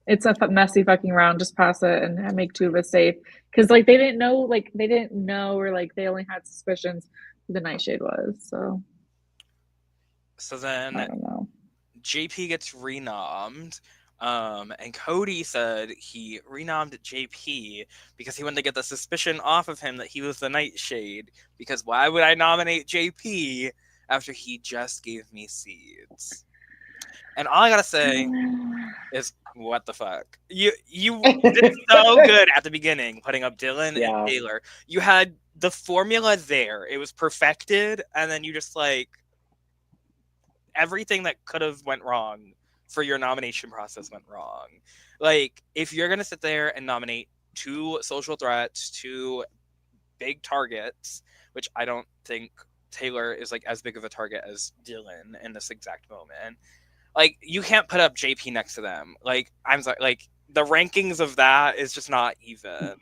It's a messy fucking round. Just pass it and make two of us safe. Because like they didn't know, or like they only had suspicions who the Nightshade was. So then I don't know. JP gets renommed. And Cody said he renommed JP because he wanted to get the suspicion off of him that he was the Nightshade. Because why would I nominate JP after he just gave me seeds? And all I gotta say is, what the fuck? You did so good at the beginning, putting up Dylan and Taylor. You had the formula there; it was perfected, and then you just like everything that could have went wrong for your nomination process went wrong. Like, if you're gonna sit there and nominate two social threats, two big targets, which I don't think Taylor is like as big of a target as Dylan in this exact moment. Like, you can't put up JP next to them. Like, I'm sorry, like the rankings of that is just not even.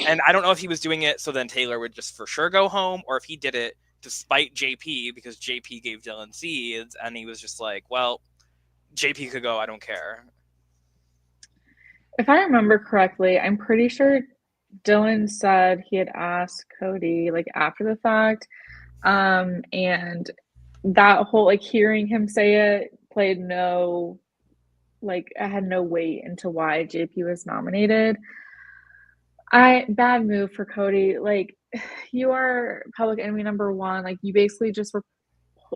And I don't know if he was doing it so then Taylor would just for sure go home, or if he did it to spite JP because JP gave Dylan seeds and he was just like, well, JP could go, I don't care. If I remember correctly, I'm pretty sure Dylan said he had asked Cody like after the fact. And that whole like hearing him say it played no, like I had no weight into why JP was nominated. Bad move for Cody. Like, you are public enemy number one. Like, you basically just were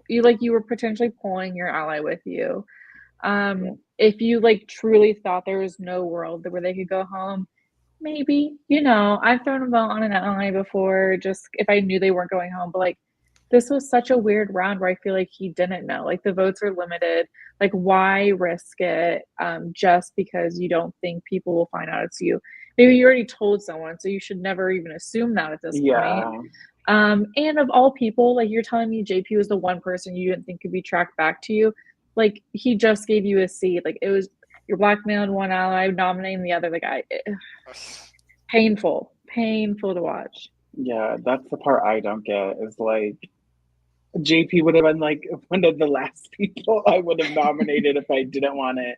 you were potentially pulling your ally with you. If you like truly thought there was no world where they could go home, maybe, I've thrown a vote on an ally before just if I knew they weren't going home, but like this was such a weird round where I feel like he didn't know. Like, the votes are limited. Like, why risk it just because you don't think people will find out it's you? Maybe you already told someone, so you should never even assume that at this point. And of all people, like, you're telling me JP was the one person you didn't think could be tracked back to you. Like, he just gave you a seat. Like, it was you're blackmailing one ally, nominating the other. Like, painful to watch. Yeah, that's the part I don't get is like JP would have been like one of the last people I would have nominated if I didn't want it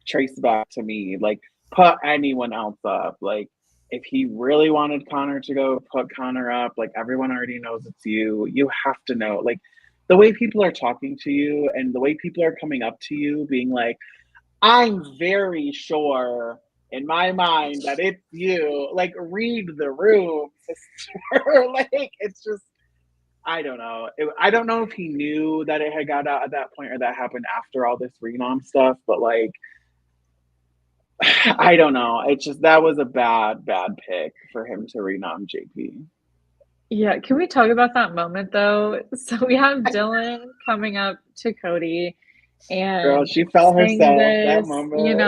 traced back to me. Like, put anyone else up. Like, if he really wanted Connor to go, put Connor up. Like, everyone already knows it's you. You have to know. Like, the way people are talking to you and the way people are coming up to you, being like, I'm very sure in my mind that it's you. Like, read the room, sister. Like, it's just I don't know. I don't know if he knew that it had got out at that point or that happened after all this renom stuff, but like, I don't know. It's just that was a bad pick for him to renom JP. Yeah, can we talk about that moment though? So we have Dylan coming up to Cody Girl, and she felt saying herself that this, moment.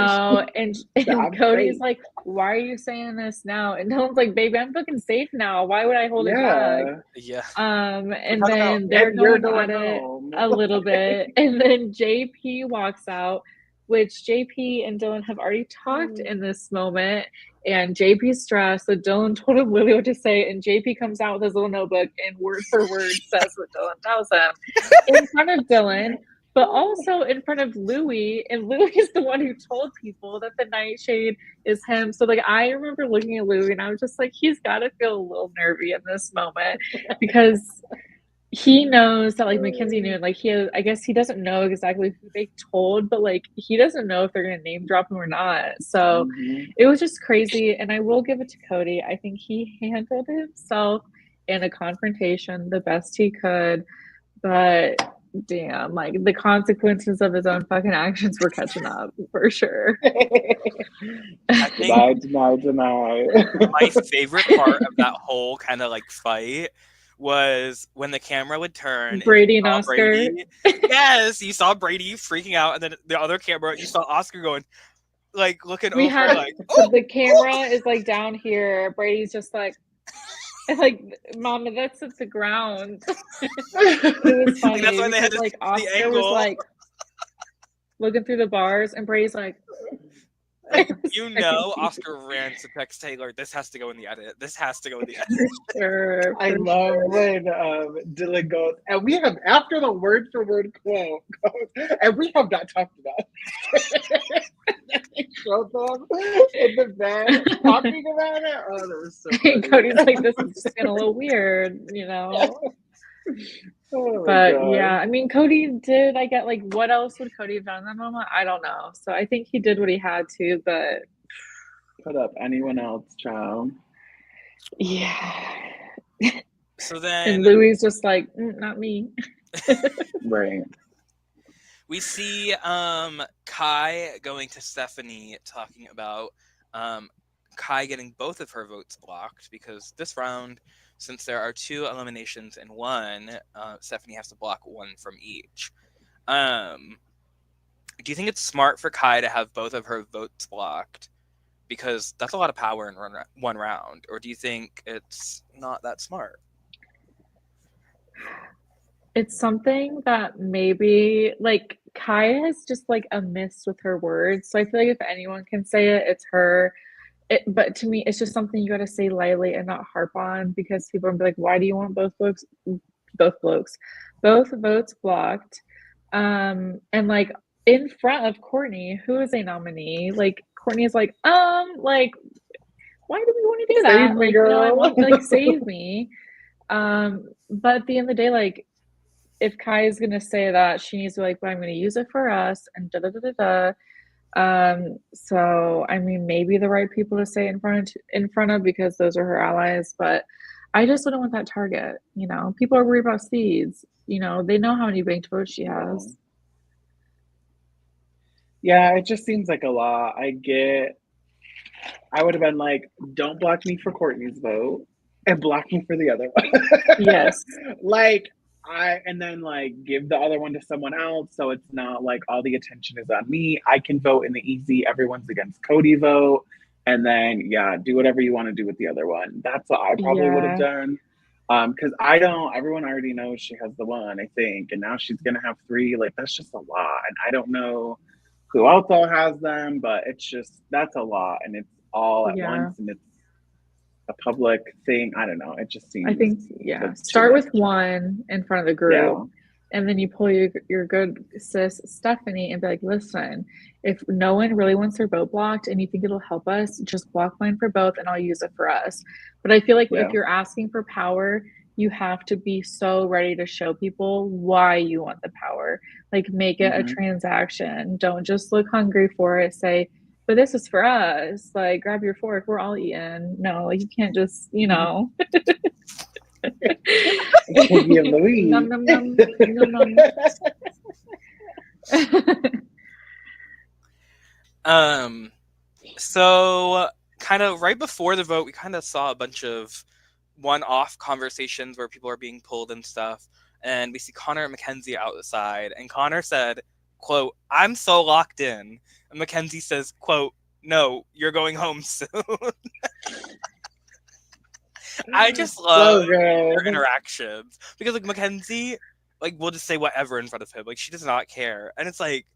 and I'm Cody's fake. like, "Why are you saying this now?" And Dylan's like, "Baby, I'm fucking safe now. Why would I hold it back?" Yeah. Yeah. We're And talking about then they're And you're going going at it home. a little bit, and then JP walks out, which JP and Dylan have already talked in this moment, and JP's stressed, so Dylan told him literally what to say, and JP comes out with his little notebook and word for word says what Dylan tells him in front of Dylan, but also in front of Louis, and Louis is the one who told people that the nightshade is him. So like I remember looking at Louis and I was just like, he's gotta feel a little nervy in this moment because he knows that like Mackenzie knew, and like I guess he doesn't know exactly who they told, but like he doesn't know if they're gonna name drop him or not. So Mhm. it was just crazy, and I will give it to Cody. I think he handled himself in a confrontation the best he could, but damn, like the consequences of his own fucking actions were catching up for sure. I think Deny. my favorite part of that whole kind of like fight was when the camera would turn and you Brady and saw Oscar. Brady. Yes, you saw Brady freaking out, and then the other camera, you saw Oscar going, like looking We over, had like, so oh, the oh. camera is like down here. Brady's just like, like, Mama, that's at the ground. It was Like that's funny why they had because to like change the Oscar was angle. like looking through the bars, and Brady's like, Like, it was you know, crazy. Oscar ran to text Taylor, this has to go in the edit. This has to go in the edit. For sure, I for love sure. when Dylan goes, and we have after the word for word quote goes, and we have not talked about it. They showed them in the bed talking about it. Oh, that was so And funny. Cody's like, this is just getting a little weird. Oh my But yeah, god. I mean, Cody did. I get like, what else would Cody have done in that moment? I don't know. So I think he did what he had to, but Put up anyone else, child. yeah. So And then Louis just like, not me. Right. we see Kai going to Stephanie talking about um, Kai getting both of her votes blocked because this round, since there are two eliminations in one, Stephanie has to block one from each. Um, do you think it's smart for Kai to have both of her votes blocked? Because that's a lot of power in one round. Or do you think it's not that smart? It's something that maybe like Kai has just like a miss with her words. So I feel like if anyone can say it, it's her. But to me, it's just something you got to say lightly and not harp on because people are be like, why do you want both votes blocked? And like in front of Courtney, who is a nominee, like Courtney's like, why do we want to do Save that? me, Like, no, I girl. want like save me. But at the end of the day, like if Kai is gonna say that, she needs to be like, well, I'm gonna use it for us and da da da da da. So I mean, maybe the right people to say in front of because those are her allies, but I just wouldn't want that target. People are worried about seeds. They know how many banked votes she No. has. Yeah, it just seems like a lot. I would have been like, don't block me for Courtney's vote and block me for the other one. Yes. Like, and then like give the other one to someone else so it's not like all the attention is on me. I can vote in the easy, everyone's against Cody vote. And then, yeah, do whatever you want to do with the other one. That's what I probably would have Yeah. done. Because I don't, everyone already knows she has the one, I think. And now she's going to have three. Like, that's just a lot. And I don't know who else all has them, but it's just, that's a lot. And it's all at Yeah. once. And it's a public thing. I don't know. It just seems I think, too start much. with one in front of the Yeah. group, and then you pull your good sis Stephanie and be like, listen, if no one really wants their vote blocked and you think it'll help us, just block mine for both and I'll use it for us. But I feel like if Yeah. you're asking for power, you have to be so ready to show people why you want the power. Like, make it a transaction. Don't just look hungry for it. Say, but this is for us. Like, grab your fork. We're all eating. No, like, you can't just, Yeah, Louise. Nom nom nom nom nom. So kind of right before the vote, we kind of saw a bunch of one-off conversations where people are being pulled and stuff, and we see Connor and Mackenzie outside, and Connor said, quote, "I'm so locked in," and Mackenzie says, quote, "No, you're going home soon." I just love So their good. interactions because like Mackenzie, like, will just say whatever in front of him, like she does not care, and it's like,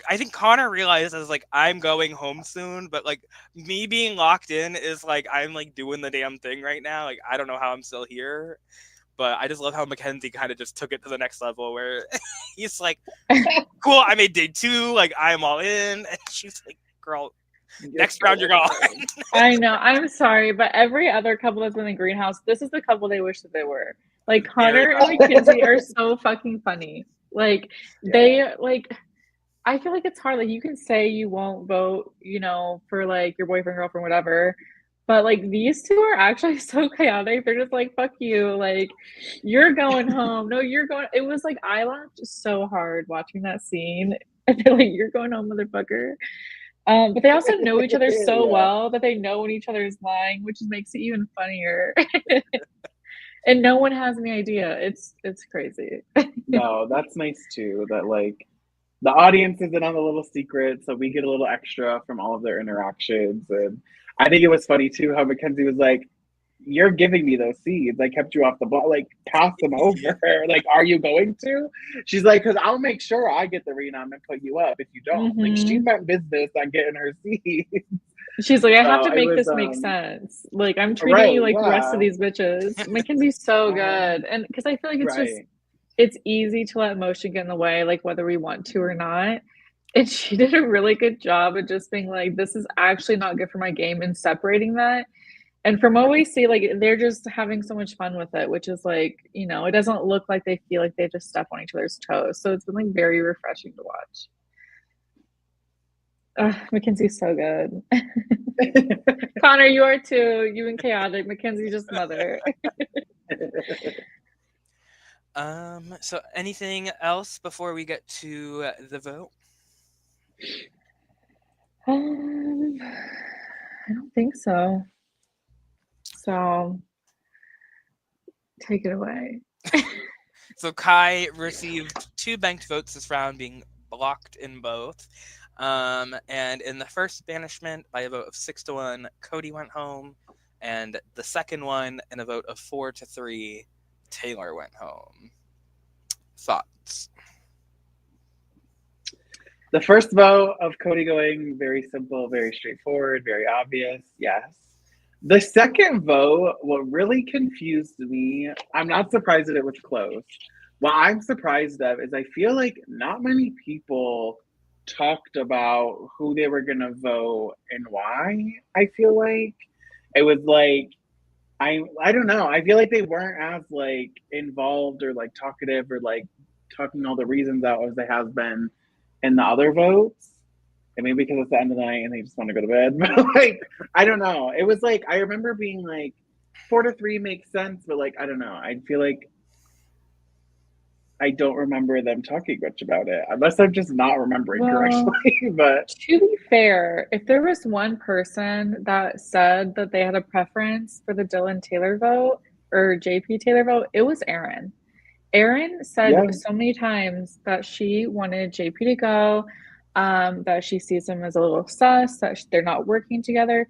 I think Connor realizes like I'm going home soon, but like me being locked in is like I'm like doing the damn thing right now. Like I don't know how I'm still here, but I just love how Mackenzie kind of just took it to the next level where he's like, "Cool, I made day 2. Like I'm all in," and she's like, "Girl, next round you're gone." I know. I'm sorry, but every other couple that's in the greenhouse, this is the couple they wish that they were. Like, Connor and Mackenzie are so fucking funny. Like, they like. I feel like it's hard. Like, you can say you won't vote, for like your boyfriend, girlfriend, whatever. But like, these two are actually so chaotic. They're just like, fuck you. Like, you're going home. No, you're going. It was like, I laughed so hard watching that scene. And they're like, you're going home, motherfucker. But they also know each other so Yeah. well that they know when each other is lying, which makes it even funnier. And no one has any idea. It's crazy. No, that's nice too. That like the audience is in on the little secret, so we get a little extra from all of their interactions. And I think it was funny too how Mackenzie was like, "You're giving me those seeds. I kept you off the ball. Like, pass them over. Like, are you going to?" She's like, "Because I'll make sure I get the renom and put you up if you don't." Like, she Mhm. meant business on getting her seeds. She's like, I have So to it make was this make sense. Like, I'm treating right, you like the rest of yeah, these bitches. Mackenzie's so uh-huh, good. And because I feel like right. it's easy to let emotion get in the way, like whether we want to or not. And she did a really good job of just being like, this is actually not good for my game and separating that. And from what we see, like, they're just having so much fun with it, which is like, it doesn't look like they feel like they just step on each other's toes. So it's been like very refreshing to watch. Mackenzie's so good. Connor, you are too. You and chaotic. Mackenzie's just mother. So anything else before we get to the vote? I don't think so. So take it away. So Kai received 2 banked votes this round, being blocked in both. And in the first banishment, by a vote of 6-1, Cody went home, and the second one, in a vote of 4-3, Taylor went home. Thoughts? The first vote of Cody going very simple, very straightforward, very obvious. Yes. The second vote, what really confused me, I'm not surprised that it was close. What I'm surprised of is I feel like not many people talked about who they were going to vote and why. I feel like it was like I don't know. I feel like they weren't as like involved or like talkative or like talking all the reasons out as they have been in the other votes. And maybe because it's the end of the night and they just want to go to bed. But like, I don't know. It was like I remember being like 4-3 makes sense, but like I don't know. I feel like I don't remember them talking much about it, unless I'm just not remembering correctly. Well, But to be fair, if there was one person that said that they had a preference for the Dylan Taylor vote or JP Taylor vote, it was Erin. Erin said yeah, so many times that she wanted JP to go, that she sees him as a little sus, that they're not working together.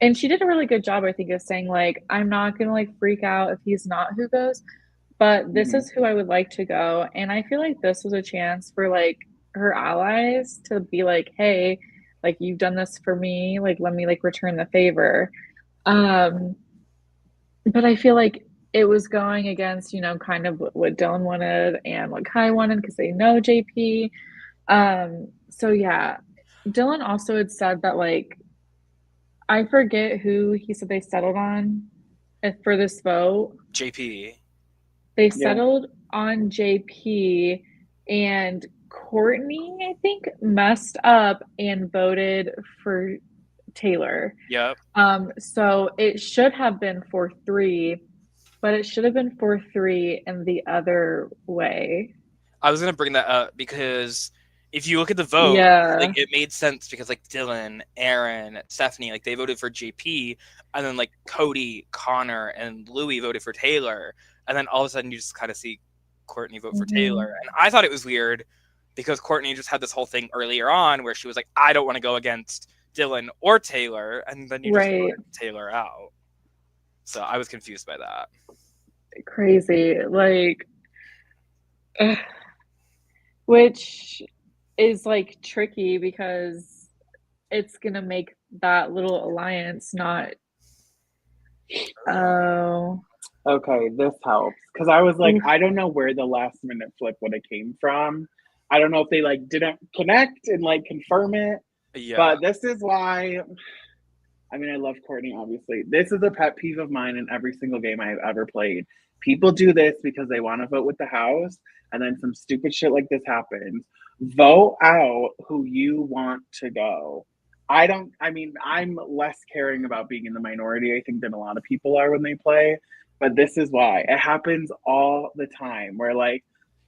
And she did a really good job, I think, of saying, like, I'm not going to like freak out if he's not who goes, but this mhm. is who I would like to go. And I feel like this was a chance for like her allies to be like, hey, like, you've done this for me, like, let me like return the favor. Um, but I feel like it was going against, kind of what Dylan wanted and what Kai wanted because they know JP. So yeah, Dylan also had said that like I forget who he said they settled on for this vote. JP. They Yeah. settled on JP and Courtney, I think, messed up and voted for Taylor. Yep. So it should have been 4-3, but it should have been 4-3 in the other way. I was gonna bring that up because if you look at the vote, like Yeah, it made sense because like Dylan, Aaron, Stephanie, like they voted for JP, and then like Cody, Connor, and Louis voted for Taylor, and then all of a sudden you just kind of see Courtney vote for hmm, Taylor, and I thought it was weird because Courtney just had this whole thing earlier on where she was like, I don't want to go against Dylan or Taylor, and then you just right. voted Taylor out. So I was confused by that. Crazy. Like, ugh, which is like tricky because it's gonna make that little alliance not. Oh, Okay, this helps because I was like, oof, I don't know where the last minute flip would have came from. I don't know if they like didn't connect and like confirm it, Yeah, but this is why. I mean, I love Courtney, obviously. This is a pet peeve of mine in every single game I have ever played. People do this because they want to vote with the house, and then some stupid shit like this happens. Vote out who you want to go. I don't, I mean, I'm less caring about being in the minority, I think, than a lot of people are when they play. But this is why it happens all the time where, like,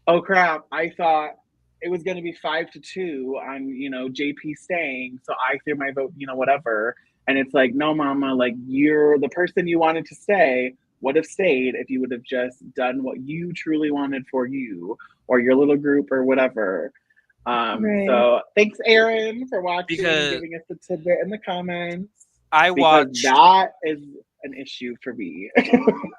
oh crap, I thought it was going to be 5-2 on, JP staying. So I threw my vote, whatever, and it's like, no, mama, like you're the person you wanted to stay would have stayed if you would have just done what you truly wanted for you or your little group or whatever. right. So thanks, Aaron, for watching and because giving us the tidbit in the comments I because watched that is an issue for me.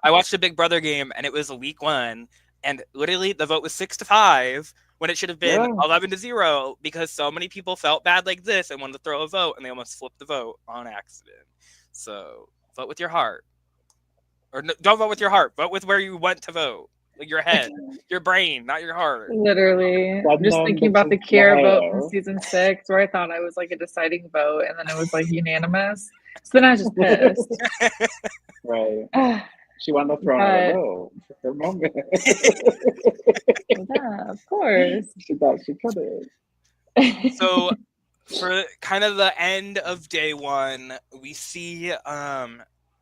I watched a Big Brother game and it was week 1, and literally the vote was 6-5 when it should have been Yeah. 11-0 because so many people felt bad like this and wanted to throw a vote and they almost flipped the vote on accident. So vote with your heart, or no, don't vote with your heart. Vote with where you went to vote, like your head, your brain, not your heart. Literally. I'm Send just them thinking about bitches the to Kiara vote from hell. season 6 where I thought I was like a deciding vote and then it was like unanimous. So then I was just pissed. Right. She wanted to throw another But vote for her moment. yeah, of course. She thought she could have. So for kind of the end of day 1, we see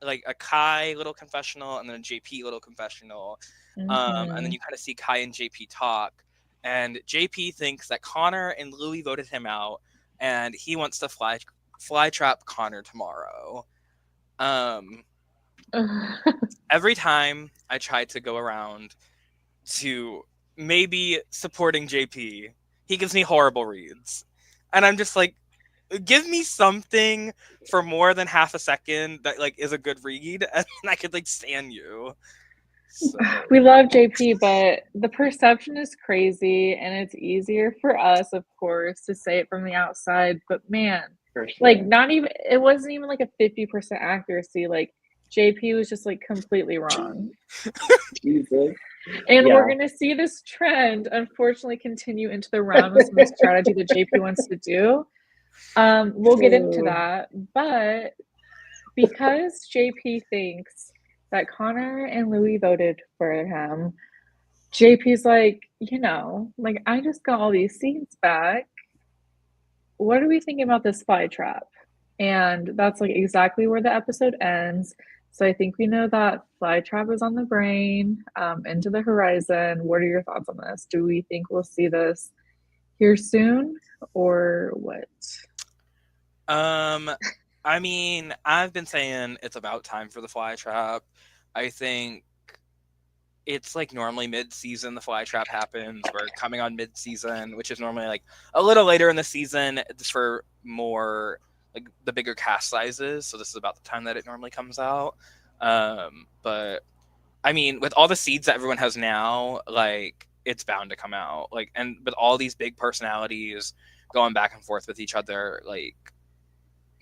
like a Kai little confessional and then a JP little confessional. And then Mhm. you kind of see Kai and JP talk. And JP thinks that Connor and Louis voted him out, and he wants to fly trap Connor tomorrow. Um, every time I try to go around to maybe supporting JP, he gives me horrible reads, and I'm just like, give me something for more than half a second that like is a good read, and I could like stand you. So We love JP, but the perception is crazy, and it's easier for us, of course, to say it from the outside. But man, For like, sure. not even, it wasn't even like a 50% accuracy. Like, JP was just like completely wrong. Jesus. And we're Yeah. going to see this trend, unfortunately, continue into the round with some of the strategy that JP wants to do. We'll get into that. But because JP thinks that Connor and Louis voted for him, JP's like, like I just got all these seats back. What are we thinking about this fly trap? And that's like exactly where the episode ends. So I think we know that fly trap is on the brain, into the horizon. What are your thoughts on this? Do we think we'll see this here soon or what? I mean, I've been saying it's about time for the fly trap. I think it's like normally mid-season the fly trap happens. We're coming on mid-season, which is normally like a little later in the season just for more like the bigger cast sizes. So this is about the time that it normally comes out. But I mean, with all the seeds that everyone has now, like it's bound to come out. Like, and with all these big personalities going back and forth with each other, like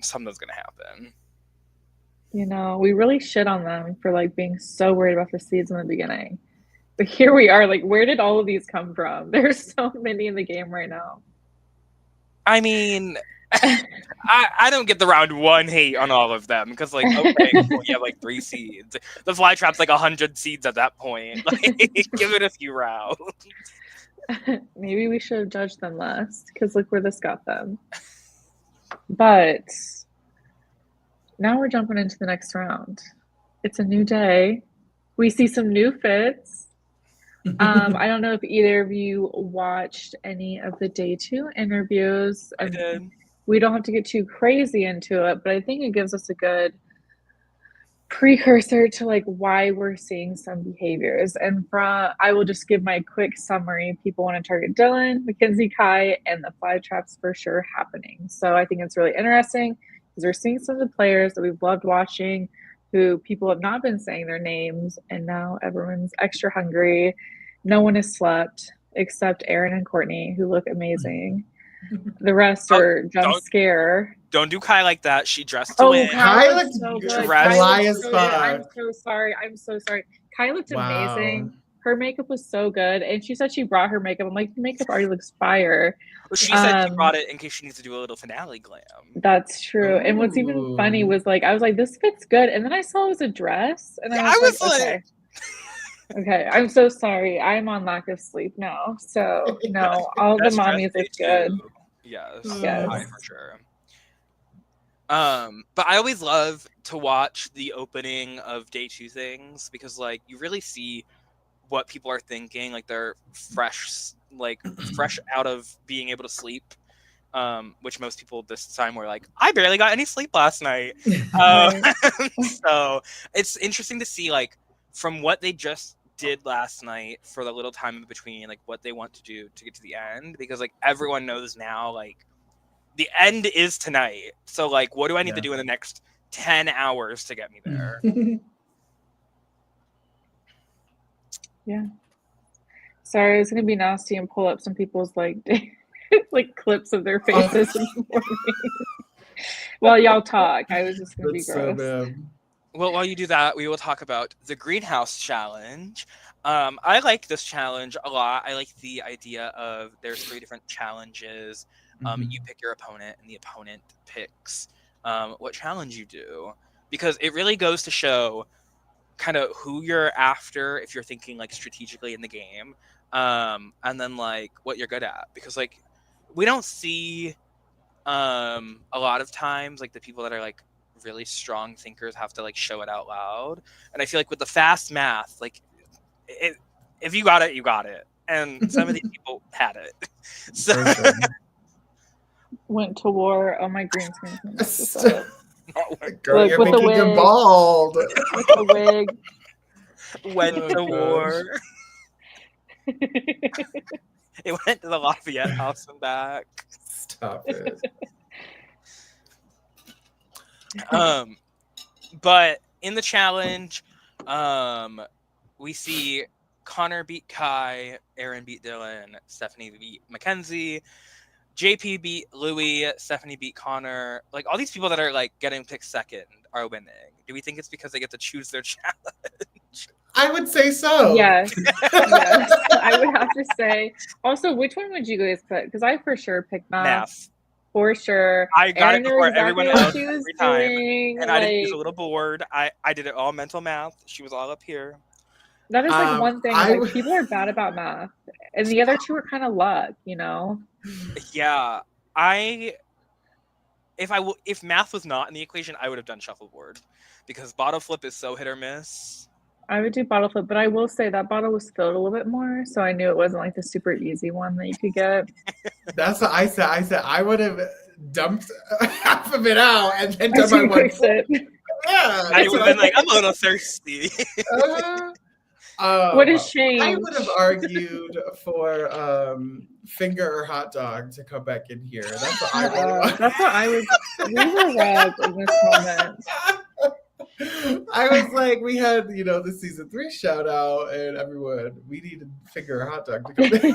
something's gonna happen. You know, we really shit on them for like being so worried about the seeds in the beginning. But here we are, like, where did all of these come from? There's so many in the game right now. I mean, I don't get the round 1 hate on all of them because, like, okay, cool, you have like 3 seeds. The fly trap's like 100 seeds at that point. Like, give it a few rounds. Maybe we should have judged them less because look where this got them. But now we're jumping into the next round. It's a new day. We see some new fits. I don't know if either of you watched any of the day 2 interviews. I did. We don't have to get too crazy into it, but I think it gives us a good precursor to like why we're seeing some behaviors. And I will just give my quick summary. People want to target Dylan, Mackenzie, Kai, and the fly traps for sure happening. So I think it's really interesting because we're seeing some of the players that we've loved watching who people have not been saying their names, and now everyone's extra hungry. No one has slept except Aaron and Courtney, who look amazing. The rest are jump scare. Don't do Kai like that. She dressed to win. Kai looked so good. Fly as fuck. I'm so sorry. I'm so sorry. Kai looked amazing. Her makeup was so good. And she said she brought her makeup. I'm like, the makeup already looks fire. Well, she said she brought it in case she needs to do a little finale glam. That's true. Ooh. And what's even funny was like, I was like, this fits good. And then I saw it was a dress. And I was like, okay. Okay, I'm so sorry. I'm on lack of sleep now. So, no, all the mommies look good. Yes. Yes. For sure. But I always love to watch the opening of day 2 things because, like, you really see what people are thinking. Like, they're fresh out of being able to sleep. Which most people this time were like, I barely got any sleep last night. So it's interesting to see, like, from what they just did last night for the little time in between, like what they want to do to get to the end, because like everyone knows now, like the end is tonight. So like, what do I need to do in the next 10 hours to get me there? Yeah. Sorry, I was gonna be nasty and pull up some people's like like clips of their faces while y'all talk. I was just gonna be gross. So well, while you do that, we will talk about the greenhouse challenge. I like this challenge a lot. I like the idea of there's 3 different challenges. You pick your opponent, and the opponent picks what challenge you do, because it really goes to show kind of who you're after if you're thinking like strategically in the game, and then like what you're good at, because like we don't see a lot of times like the people that are like really strong thinkers have to like show it out loud. And I feel like with the fast math, like if you got it, you got it. And some of these people had it. So went to war. Oh, my green screen. Girl, look, you're with making the wig. Bald. With the wig. Went to war. It went to the Lafayette House and back. Stop it. But in the challenge, we see Connor beat Kai, Aaron beat Dylan, Stephanie beat Mackenzie, JP beat Louis, Stephanie beat Connor. Like all these people that are like getting picked second are winning. Do we think it's because they get to choose their challenge? I would say so. Yes. Yes. I would have to say. Also, which one would you guys put? Because I for sure picked math. For sure. I got it before everyone else she was every time. doing, and I was a little bored. I did it all mental math. She was all up here. That is like one thing. Like people are bad about math. And the other 2 are kind of luck, you know? Yeah. If math was not in the equation, I would have done shuffleboard. Because bottle flip is so hit or miss. I would do bottle flip, but I will say that bottle was filled a little bit more, so I knew it wasn't like the super easy one that you could get. That's what I said. I said I would have dumped half of it out and then done my one. Yeah, I would have been like, I'm a little thirsty. What a shame. I would have argued for finger or hot dog to come back in here. That's what I would have. That's what I would. We were rubbed in this moment. I was like, we had, the season 3 shout out, and everyone, we needed finger or hot dog to come in.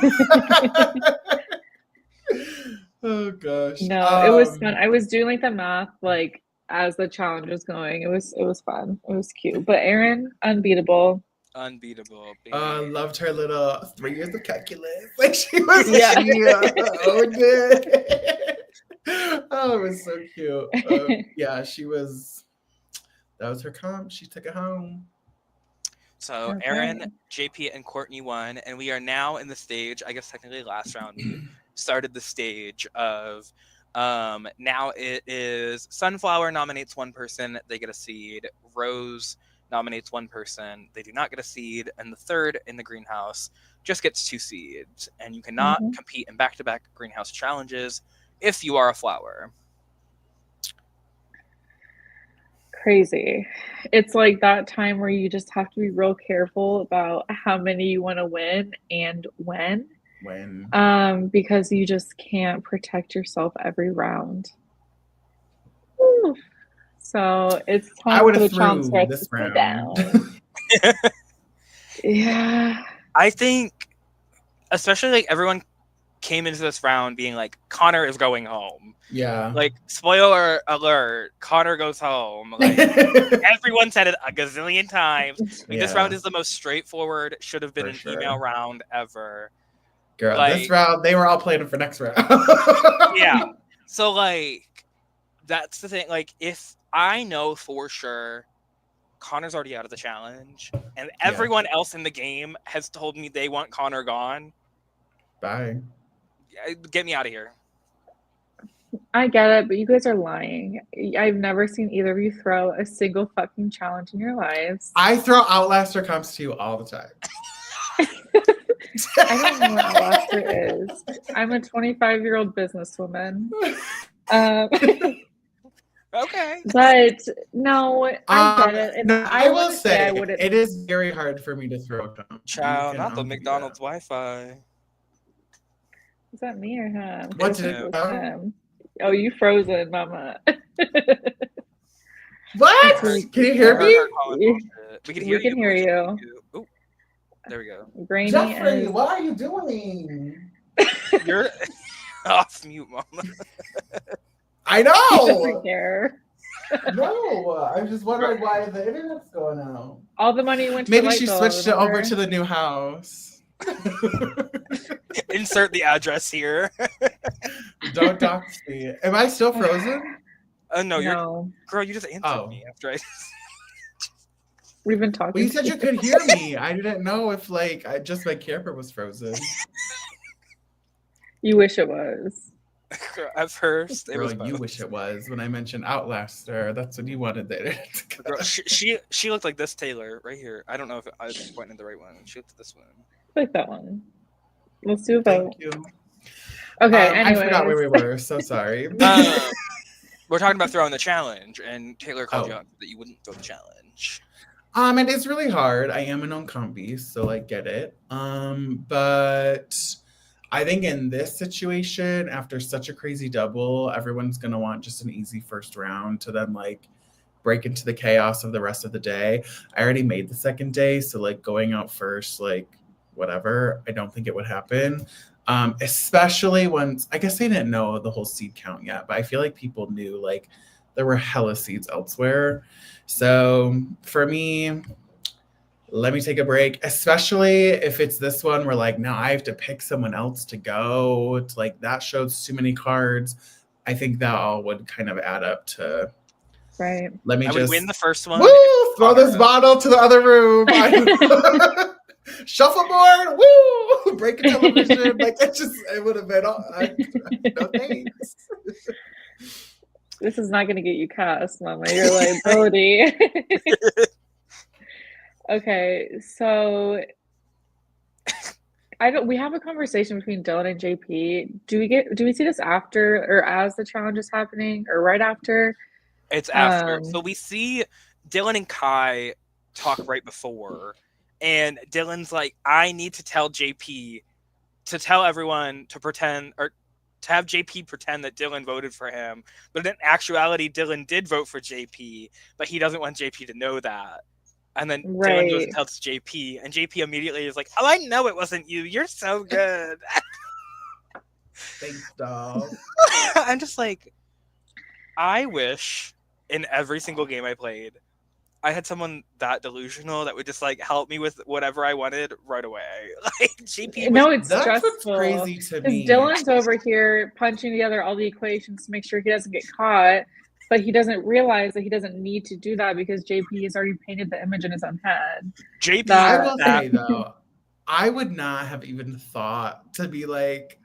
Oh gosh. No, it was fun. I was doing like the math, like as the challenge was going. It was fun. It was cute. But Erin, unbeatable. Unbeatable. Loved her little 3 years of calculus. Like she was Yeah. owned it. Oh, it was so cute. Yeah, she was. That was her comp. She took it home. So Okay. Aaron, JP, and Courtney won, and we are now in the stage. I guess technically last round we started the stage of. Now it is Sunflower nominates one person, they get a seed. Rose nominates one person, they do not get a seed, and the third in the greenhouse just gets 2 seeds. And you cannot compete in back-to-back greenhouse challenges if you are a flower. Crazy. It's like that time where you just have to be real careful about how many you want to win and when. Because you just can't protect yourself every round. Woo. So it's I time would for the have challenge threw to this go round. down. Yeah. I think, especially like everyone came into this round being like, Connor is going home. Yeah. Like, spoiler alert, Connor goes home. Like, everyone said it a gazillion times. Like, this round is the most straightforward, should have been email round ever. Girl, like, this round, they were all planning for next round. Yeah. So, like, that's the thing. Like, if I know for sure Connor's already out of the challenge, and everyone else in the game has told me they want Connor gone, bye. Get me out of here. I get it, but you guys are lying. I've never seen either of you throw a single fucking challenge in your lives. I throw Outlaster comps to you all the time. I don't know what Outlaster is. I'm a 25-year-old businesswoman. Okay. But no, I get it. And no, I will say I wouldn't. it is very hard for me to throw a comp. Child, not the McDonald's Wi-Fi. Is that me or him? What did it him. Oh, you frozen, mama. What? Can you hear me? We can hear you. Oh, there we go. Grainy Jeffrey, what are you doing? You're off mute, mama. I know. He doesn't care. No, I'm just wondering why the internet's going out. All the money went to Maybe the she switched it over to the new house. Insert the address here. Don't dox me. Am I still frozen? No, you're girl. You just answered me after I. We've been talking. Well, you said you could hear me. I didn't know if just my camera was frozen. You wish it was. At first, it Girl, was both. you wish it was when I mentioned Outlaster. That's when you wanted it. Girl, she looked like this Taylor right here. I don't know if I was pointing at the right one. She looked at this one. I like that one. Let's do a vote. Thank you. Okay, I forgot where we were. So sorry. We're talking about throwing the challenge, and Taylor called you out that you wouldn't throw the challenge. It is really hard. I am a non-compy, so I get it. But I think in this situation, after such a crazy double, everyone's gonna want just an easy first round to then break into the chaos of the rest of the day. I already made the second day, so going out first, whatever. I don't think it would happen. Especially once, I guess they didn't know the whole seed count yet, but I feel like people knew there were hella seeds elsewhere. So for me, let me take a break, especially if it's this one where now I have to pick someone else to go. It's that shows too many cards. I think that all would kind of add up to. Right. Let me I just would win the first one. Woo! Throw this bottle to the other room. Shuffleboard. Woo! Break a television. It would have been all. No thanks. This is not going to get you cast, Mama. Your liability. Okay, so we have a conversation between Dylan and JP. Do we see this after or as the challenge is happening or right after? It's after. So we see Dylan and Kai talk right before, and Dylan's like, I need to tell JP to tell everyone to pretend or to have JP pretend that Dylan voted for him. But in actuality, Dylan did vote for JP, but he doesn't want JP to know that. And then Dylan goes and tells JP, and JP immediately is like, oh, I know it wasn't you. You're so good. Thanks, doll. I'm just like, I wish in every single game I played, I had someone that delusional that would just like help me with whatever I wanted right away. Like JP was No, it's That's what's stressful. crazy to Because me. Dylan's over here punching together all the equations to make sure he doesn't get caught, but he doesn't realize that he doesn't need to do that because JP has already painted the image in his own head. JP. I will that- say though, I would not have even thought to be like,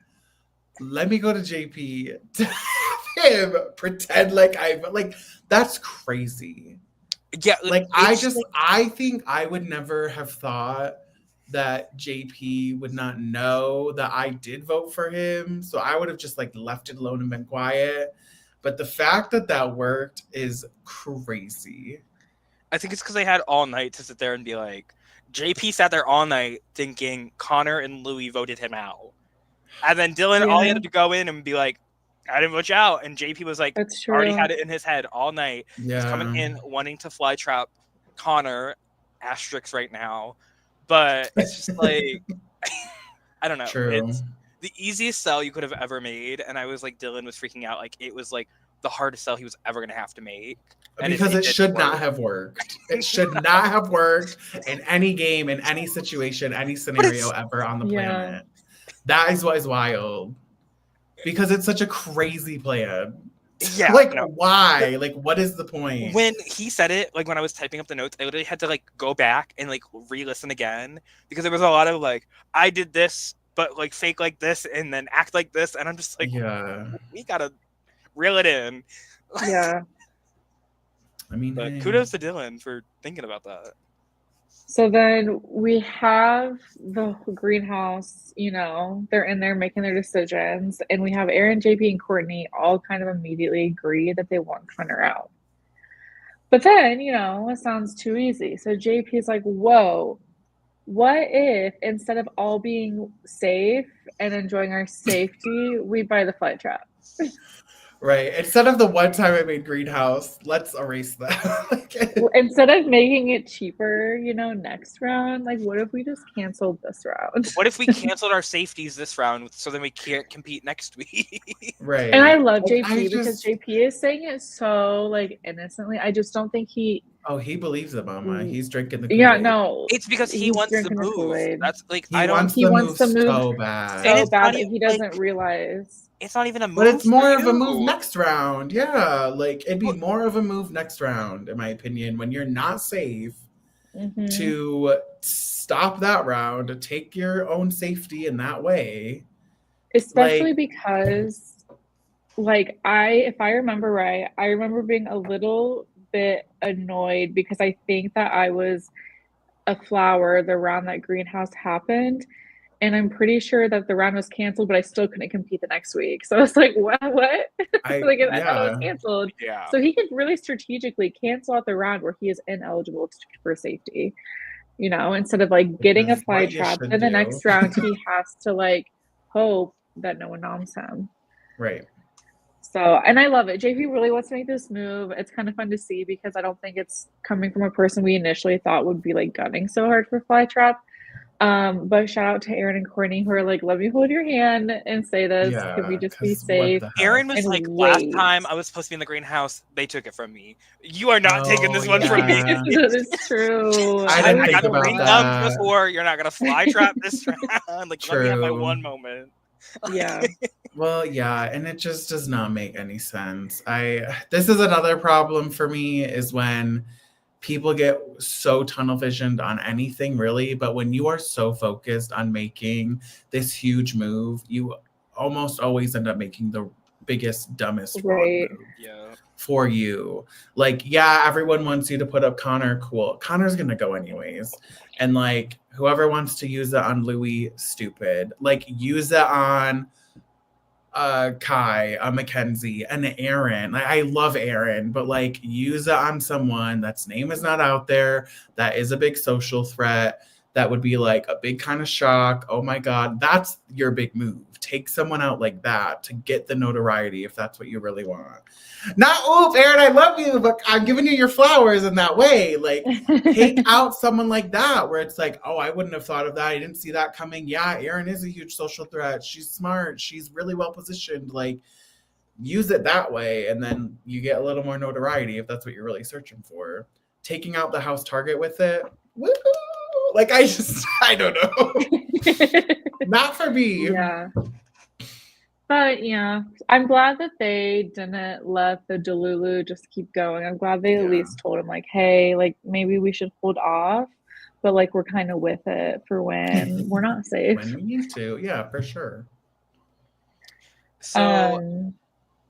let me go to JP to have him pretend like that's crazy. yeah, Like I think I would never have thought that JP would not know that I did vote for him. So I would have just like left it alone and been quiet. But the fact that that worked is crazy. I think it's because I had all night to sit there and be like, JP sat there all night thinking Connor and Louis voted him out. And then Dylan, all he had to go in and be like, I didn't vote you out. And JP was like, That's true. already had it in his head all night. Yeah. He's coming in wanting to fly trap Connor, asterisks right now. But it's just like, I don't know. True. It's the easiest sell you could have ever made. And I was like, Dylan was freaking out. Like, it was like the hardest sell he was ever going to have to make. And Because it should not work. have worked. It should not have worked in any game, in any situation, any scenario ever on the planet. That is what is wild. Because it's such a crazy plan. Yeah. Like, why? Like, what is the point? When he said it, like when I was typing up the notes, I literally had to like go back and like re-listen again because there was a lot of like, I did this, but like fake like this and then act like this. And I'm just like, yeah. we gotta reel it in. Yeah. I mean, But hey. kudos to Dylan for thinking about that. So then we have the greenhouse, you know, they're in there making their decisions. And we have Aaron, JP, and Courtney all kind of immediately agree that they want Connor out. But then, you know, it sounds too easy. So JP is like, whoa, what if instead of all being safe and enjoying our safety, we buy the fly trap? Right. Instead of the one time I made greenhouse, let's erase that. Instead of making it cheaper, you know, next round, like what if we just canceled this round? What if we canceled our safeties this round so then we can't compete next week? Right. And I love Like, JP because JP is saying it so like innocently. I just don't think he. Oh, he believes it, Mama. He's drinking the Yeah, Kool-Aid. no. It's because he He's wants the drinking the move. Kool-Aid. That's like He I don't. wants He the wants move the move so bad. And so it's bad not that even, he doesn't realize. It's not even a move. But it's more for of a move you. next round. Yeah. Like, it'd be more of a move next round, in my opinion, when you're not safe Mhm. to stop that round, to take your own safety in that way. Especially like- because, like, if I remember right, I remember being a little bit annoyed because I think that I was a flower the round that greenhouse happened. And I'm pretty sure that the round was canceled, but I still couldn't compete the next week. So I was like, what? Like, I thought it was canceled. Yeah. So he could really strategically cancel out the round where he is ineligible for safety, you know, instead of like getting a That's fly what you trap. should Then the do. next round, he has to like hope that no one noms him. Right. So, and I love it. JP really wants to make this move. It's kind of fun to see because I don't think it's coming from a person we initially thought would be like gunning so hard for fly trap. But shout out to Aaron and Courtney who are like, let me hold your hand and say this. Yeah, Can we just be 'cause what safe? the heck? Aaron was And like, wait. last time I was supposed to be in the greenhouse, they took it from me. You are not taking this Oh, one from me. yeah. That is true. I I didn't was think got about ring that. dubbed before. You're not gonna fly trap this round. Like, let me have my True. one moment. Yeah. Well, yeah, and it just does not make any sense. This is another problem for me is when people get so tunnel visioned on anything really, but when you are so focused on making this huge move, you almost always end up making the biggest, dumbest wrong Right. move Yeah. for you. Like, yeah, everyone wants you to put up Connor, cool. Connor's gonna go anyways. And like whoever wants to use it on Louis, stupid. Like use it on Kai, Mackenzie, and Aaron. Like, I love Aaron, but like use it on someone that's name is not out there, that is a big social threat, that would be like a big kind of shock. Oh my God, that's your big move. Take someone out like that to get the notoriety if that's what you really want. Not, oof, Aaron, I love you, but I'm giving you your flowers in that way. Like, take out someone like that where it's like, oh, I wouldn't have thought of that. I didn't see that coming. Yeah, Erin is a huge social threat. She's smart. She's really well positioned. Like, use it that way, and then you get a little more notoriety if that's what you're really searching for. Taking out the house target with it, woo! Like I don't know. Not for me. Yeah. But yeah, I'm glad that they didn't let the Delulu just keep going. I'm glad they at Yeah. least told him like, hey, like maybe we should hold off, but like we're kind of with it for when we're not safe. When we need to, yeah, for sure. So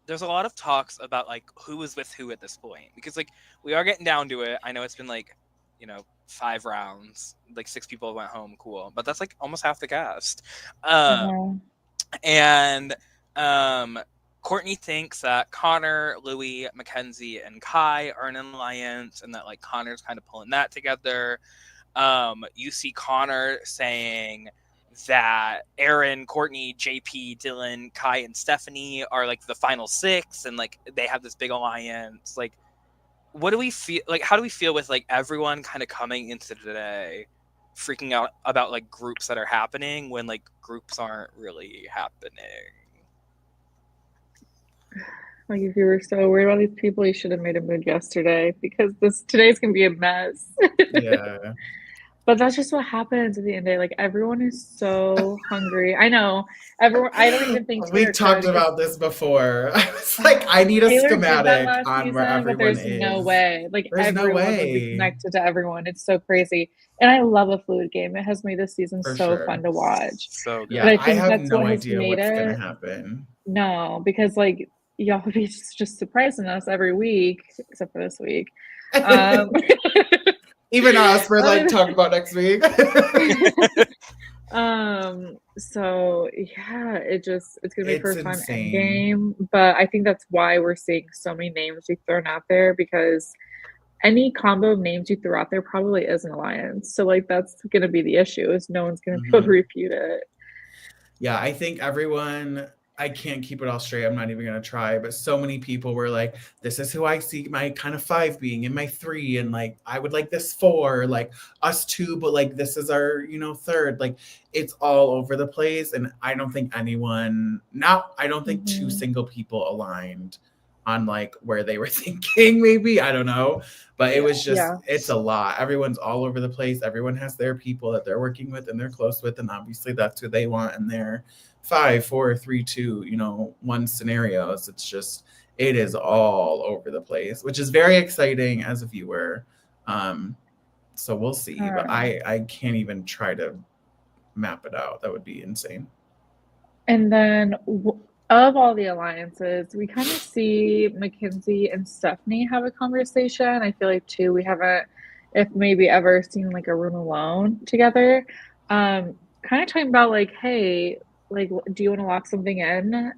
there's a lot of talks about like who is with who at this point, because like we are getting down to it. I know it's been like, 5 rounds, like 6 people went home, cool, but that's like almost half the cast. yeah. And Courtney thinks that Connor, Louis, Mackenzie, and Kai are in an alliance, and that like Connor's kind of pulling that together. You see Connor saying that Aaron, Courtney, JP, Dylan, Kai, and Stephanie are like the final 6, and like they have this big alliance. Like, what do we feel? Like, how do we feel with like everyone kind of coming into today, freaking out about like groups that are happening when like groups aren't really happening? Like if you were so worried about these people, you should have made a mood yesterday, because today's gonna be a mess. Yeah. But that's just what happens at the end of the day. Like everyone is so hungry. I know. Everyone, I don't even think We Taylor talked could. about this before. I was like, I need a Taylor did that schematic last on where season, but everyone there's is. no way. Like There's no everyone would be way. connected to everyone. It's so crazy. And I love a fluid game. It has made this season For so sure. fun to watch. So good. Yeah, But I I think have that's no what has idea made what's it. gonna happen. No, because like y'all be just surprising us every week, except for this week. Even us, we're like talking about next week. So yeah, it's gonna be It's first time insane. end game, but I think that's why we're seeing so many names be thrown out there, because any combo of names you throw out there probably is an alliance. So like that's gonna be the issue, is no one's gonna be able to refute it. Yeah, I think everyone, I can't keep it all straight. I'm not even going to try, but so many people were like, this is who I see my kind of 5 being, and my 3, and like I would like this 4, like us 2, but like this is our 3rd. Like it's all over the place, and I don't think think 2 single people aligned on like where they were thinking. Maybe, I don't know, but it was just it's a lot. Everyone's all over the place. Everyone has their people that they're working with and they're close with, and obviously that's who they want in their 5, 4, 3, 2, 1 scenarios. It's just, it is all over the place, which is very exciting as a viewer. So we'll see, but I can't even try to map it out. That would be insane. And then of all the alliances, we kind of see Mackenzie and Stephanie have a conversation. I feel like too, we haven't, if maybe ever, seen like a room alone together. Kind of talking about like, hey, like, do you want to lock something in?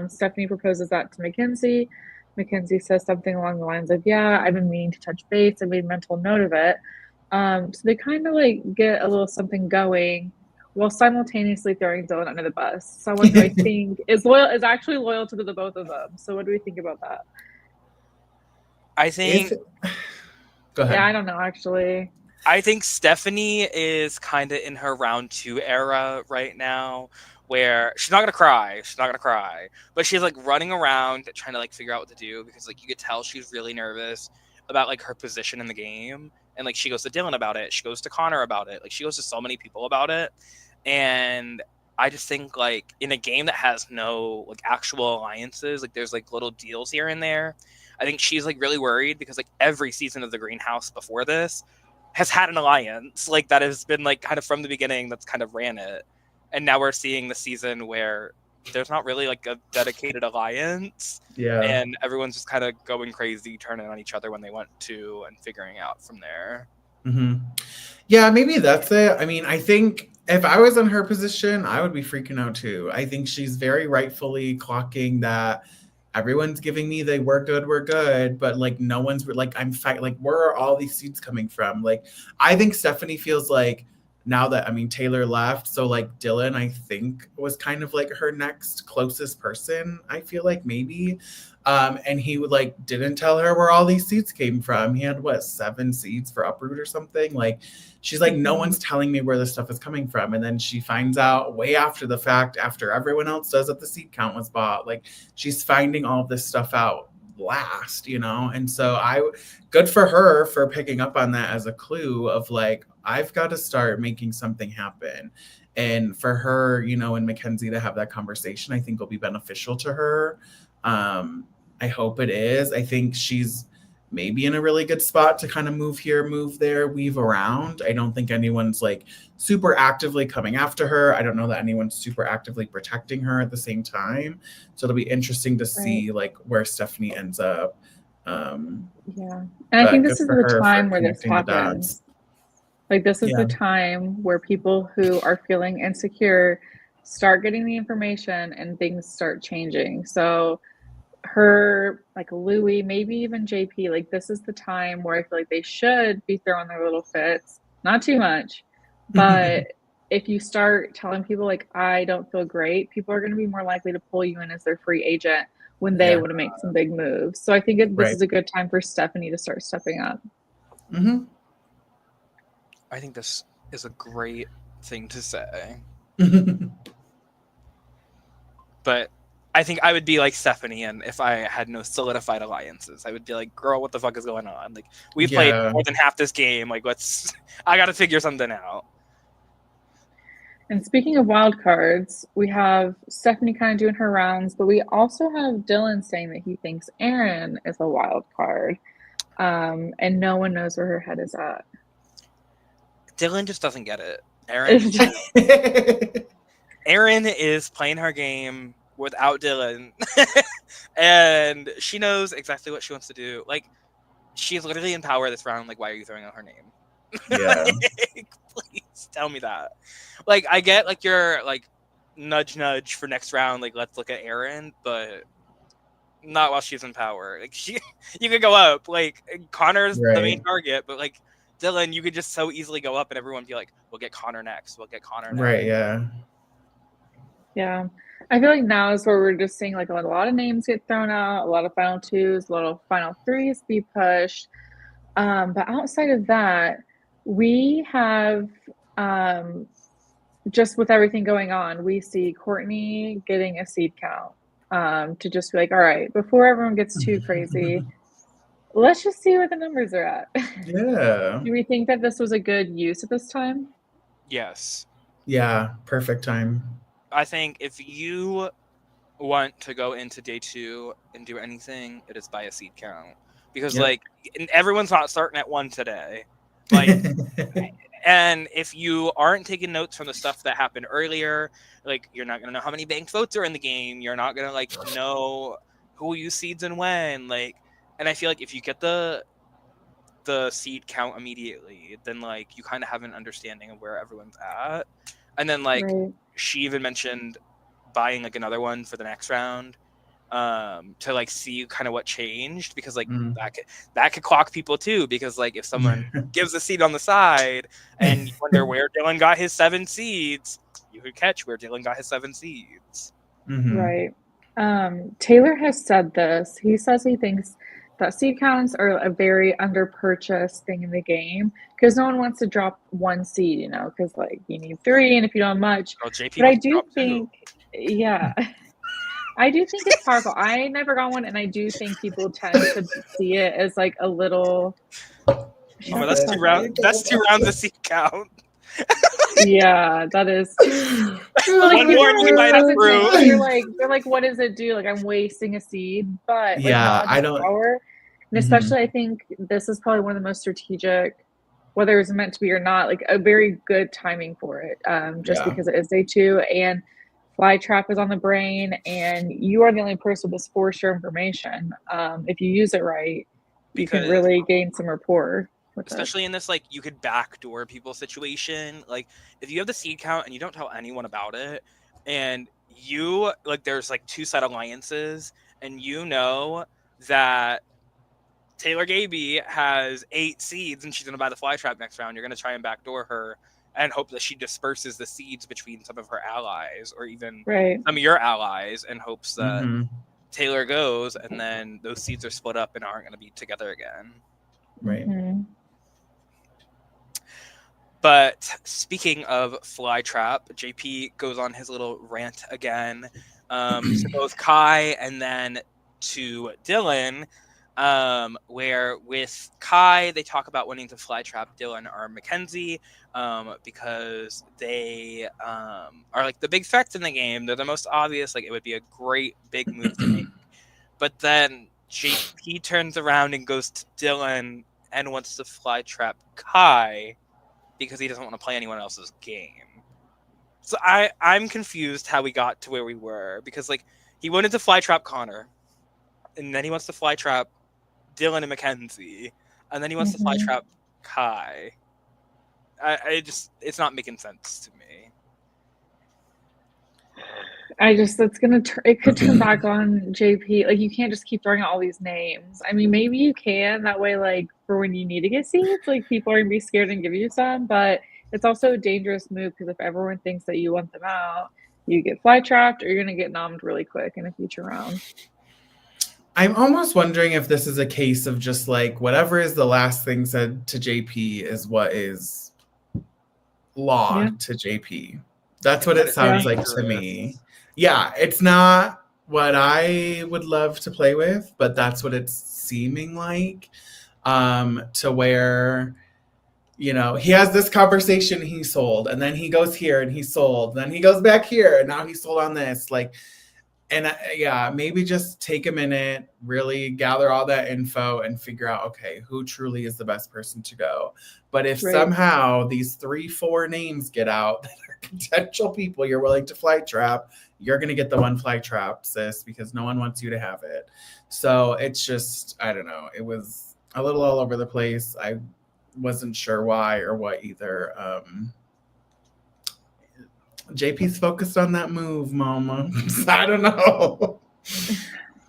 Stephanie proposes that to Mackenzie. Mackenzie says something along the lines of, yeah, I've been meaning to touch base. I made a mental note of it. So they kind of like get a little something going, while simultaneously throwing Dylan under the bus. Someone who I think is actually loyal to the both of them. So what do we think about that? I think. Go ahead. Yeah, I don't know actually. I think Stephanie is kind of in her round 2 era right now, where she's not gonna cry. She's not gonna cry, but she's like running around trying to like figure out what to do, because like you could tell she's really nervous about like her position in the game. And like she goes to Dylan about it, she goes to Connor about it, like she goes to so many people about it. And I just think like in a game that has no like actual alliances, like there's like little deals here and there, I think she's like really worried, because like every season of the Greenhouse before this has had an alliance like that has been like kind of from the beginning, that's kind of ran it. And now we're seeing the season where there's not really like a dedicated alliance. Yeah. And everyone's just kind of going crazy, turning on each other when they want to, and figuring out from there. Mm-hmm. Yeah, maybe that's it. I mean, I think if I was in her position, I would be freaking out too. I think she's very rightfully clocking that everyone's giving me the we're good, but like no one's like, I'm like, where are all these seeds coming from? Like, I think Stephanie feels like now that, I mean, Taylor left, so like Dylan, I think, was kind of like her next closest person, I feel like, maybe. And he would like didn't tell her where all these seeds came from. He had what, 7 seeds for Uproot or something. Like, she's like, no one's telling me where this stuff is coming from. And then she finds out way after the fact, after everyone else does, that the seed count was bought. Like, she's finding all this stuff out last, you know? And so good for her for picking up on that as a clue of like, I've got to start making something happen. And for her, you know, and Mackenzie to have that conversation, I think will be beneficial to her. I hope it is. I think she's maybe in a really good spot to kind of move here, move there, weave around. I don't think anyone's like super actively coming after her. I don't know that anyone's super actively protecting her at the same time. So it'll be interesting to see like where Stephanie ends up. Yeah. And I think this is the time where this happens. Like, this is the time where people who are feeling insecure start getting the information and things start changing. So her, like Louis, maybe even JP, like this is the time where I feel like they should be throwing their little fits, not too much, but if you start telling people like, I don't feel great, people are going to be more likely to pull you in as their free agent when they want to make some big moves. So I think this is a good time for Stephanie to start stepping up. I think this is a great thing to say. But I think I would be like Stephanie, and if I had no solidified alliances, I would be like, girl, what the fuck is going on? Like, we've played more than half this game. Like, I got to figure something out. And speaking of wild cards, we have Stephanie kind of doing her rounds, but we also have Dylan saying that he thinks Aaron is a wild card. And no one knows where her head is at. Dylan just doesn't get it. Aaron is playing her game without Dylan. And she knows exactly what she wants to do. Like, she's literally in power this round. Like, why are you throwing out her name? Yeah. Like, please tell me that. Like, I get like your like nudge for next round. Like, let's look at Aaron, but not while she's in power. Like, you could go up. Like, Connor's the main target, but like Dylan, you could just so easily go up and everyone be like, we'll get Connor next. We'll get Connor next. Right, yeah. Yeah. I feel like now is where we're just seeing like a lot of names get thrown out, a lot of final 2s, a lot of final 3s be pushed. But outside of that, we have just with everything going on, we see Courtney getting a seed count to just be like, all right, before everyone gets too crazy, let's just see what the numbers are at. Yeah. Do we think that this was a good use at this time? Yes. Yeah, perfect time. I think if you want to go into day 2 and do anything, it is by a seed count. Because like everyone's not starting at 1 today. Like and if you aren't taking notes from the stuff that happened earlier, like you're not gonna know how many banked votes are in the game. You're not gonna like know who used seeds and when. Like, and I feel like if you get the seed count immediately, then like you kind of have an understanding of where everyone's at. And then like she even mentioned buying like another one for the next round to like see kind of what changed, because like that could clock people too, because like if someone gives a seed on the side and you wonder where Dylan got his 7 seeds, you could catch where Dylan got his 7 seeds. Right. Taylor has said this. He says he thinks that seed counts are a very under-purchased thing in the game because no one wants to drop 1 seed, you know, because like you need 3, and if you don't have much. But I do think, I do think it's powerful. I never got one, and I do think people tend to see it as like a little. That's 2 rounds. That's 2 rounds of seed count. Yeah, that is. Like, one more and you might have through. They're like, what does it do? Like, I'm wasting a seed, but like, I don't. Power, and especially, I think this is probably one of the most strategic, whether it's meant to be or not, like a very good timing for it. Just because it is day 2 and Flytrap is on the brain, and you are the only person with this for sure information. If you use it right, you can really gain some rapport. Especially in this, like, you could backdoor people situation. Like, if you have the seed count and you don't tell anyone about it, and you, like, there's, like, 2 set alliances, and you know that Taylor Gaby has 8 seeds and she's going to buy the Flytrap next round, you're going to try and backdoor her and hope that she disperses the seeds between some of her allies or even Right. some of your allies in hopes that Mm-hmm. Taylor goes and then those seeds are split up and aren't going to be together again. Right. Mhm. But speaking of Flytrap, JP goes on his little rant again to both Kai and then to Dylan, where with Kai, they talk about wanting to Flytrap Dylan or Mackenzie because they are like the big threats in the game. They're the most obvious. Like, it would be a great big move to make. But then JP turns around and goes to Dylan and wants to Flytrap Kai because he doesn't want to play anyone else's game. So I'm confused how we got to where we were, because like he wanted to fly trap Connor, and then he wants to fly trap Dylan and Mackenzie, and then he wants to fly trap Kai. It's not making sense to me. It could turn back on JP. Like, you can't just keep throwing out all these names. I mean, maybe you can, that way, like, for when you need to get seats, like, people are gonna be scared and give you some, but it's also a dangerous move, because if everyone thinks that you want them out, you get fly trapped, or you're gonna get nommed really quick in a future round. I'm almost wondering if this is a case of just like whatever is the last thing said to JP is what is law to JP. That's what it sounds like to me. Yeah, it's not what I would love to play with, but that's what it's seeming like. To where, you know, he has this conversation he sold, and then he goes here and he sold, then he goes back here and now he sold on this. Like, and yeah, maybe just take a minute, really gather all that info and figure out, okay, who truly is the best person to go. But if somehow these 3-4 names get out that are potential people you're willing to fly trap, you're going to get the one fly trap, sis, because no one wants you to have it. So it's just, I don't know. It was a little all over the place. I wasn't sure why or what either. JP's focused on that move, mama. I don't know.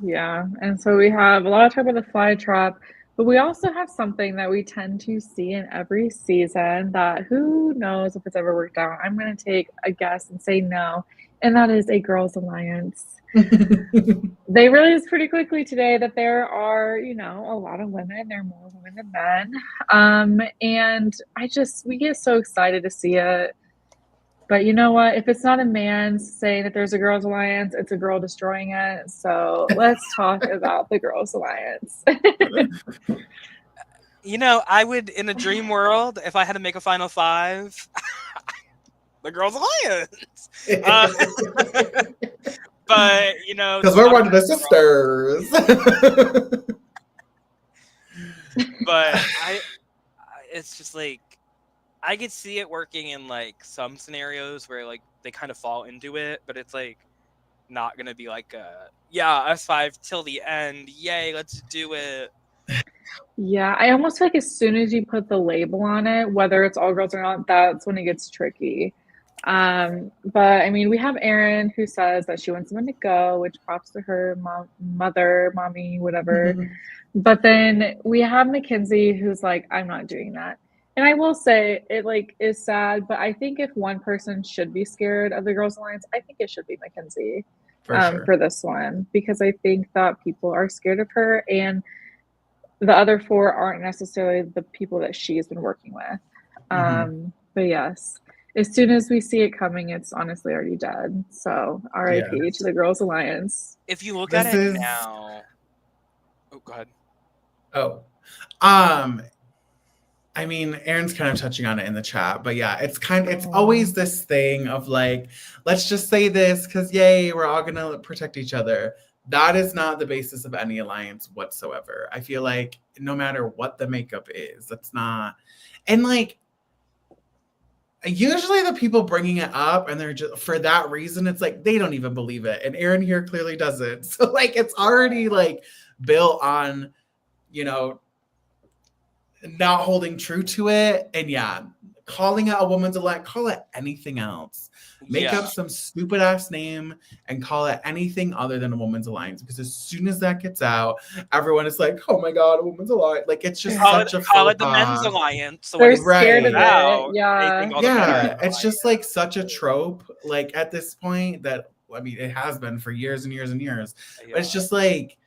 Yeah, and so we have a lot of talk about the fly trap, but we also have something that we tend to see in every season that who knows if it's ever worked out. I'm going to take a guess and say no, and that is a girls' alliance. They realized pretty quickly today that there are, you know, a lot of women. There are more women than men, and we get so excited to see it. But you know what? If it's not a man saying that there's a girls' alliance, it's a girl destroying it. So let's talk about the girls' alliance. You know, I would, in a dream world, if I had to make a final five, the girls' alliance. But, you know, because we're one of the sisters. But it's just like, I could see it working in like some scenarios where like they kind of fall into it, but it's like not gonna be like us 5 till the end. Yay, let's do it. Yeah, I almost feel like as soon as you put the label on it, whether it's all girls or not, that's when it gets tricky. But I mean, we have Erin who says that she wants someone to go, which props to her, mother, mommy, whatever. But then we have Mackenzie who's like, I'm not doing that. And I will say it like is sad, but I think if one person should be scared of the Girls Alliance, I think it should be Mackenzie for this one, because I think that people are scared of her, and the other 4 aren't necessarily the people that she's been working with. But yes, as soon as we see it coming, it's honestly already dead. So RIP to the Girls Alliance. If you look at it now, oh, go ahead. Oh, I mean, Erin's kind of touching on it in the chat, but yeah, it's always this thing of like, let's just say this because yay, we're all gonna protect each other. That is not the basis of any alliance whatsoever. I feel like no matter what the makeup is, that's not, and like, usually the people bringing it up and they're just, for that reason, it's like, they don't even believe it. And Erin here clearly doesn't. So like, it's already like built on, you know, not holding true to it. And yeah, calling it a woman's alliance, call it anything else. Make Yeah. up some stupid ass name and call it anything other than a woman's alliance. Because as soon as that gets out, everyone is like, "Oh my god, a woman's alliance!" Like it's just such a Call it faux the men's pas. alliance. So They're when it scared of comes it. out, they Yeah. think all the women are Yeah, in the it's just alliance. like such a trope. Like at this point, that I mean, it has been for years and years and years. But it's Yeah. just like,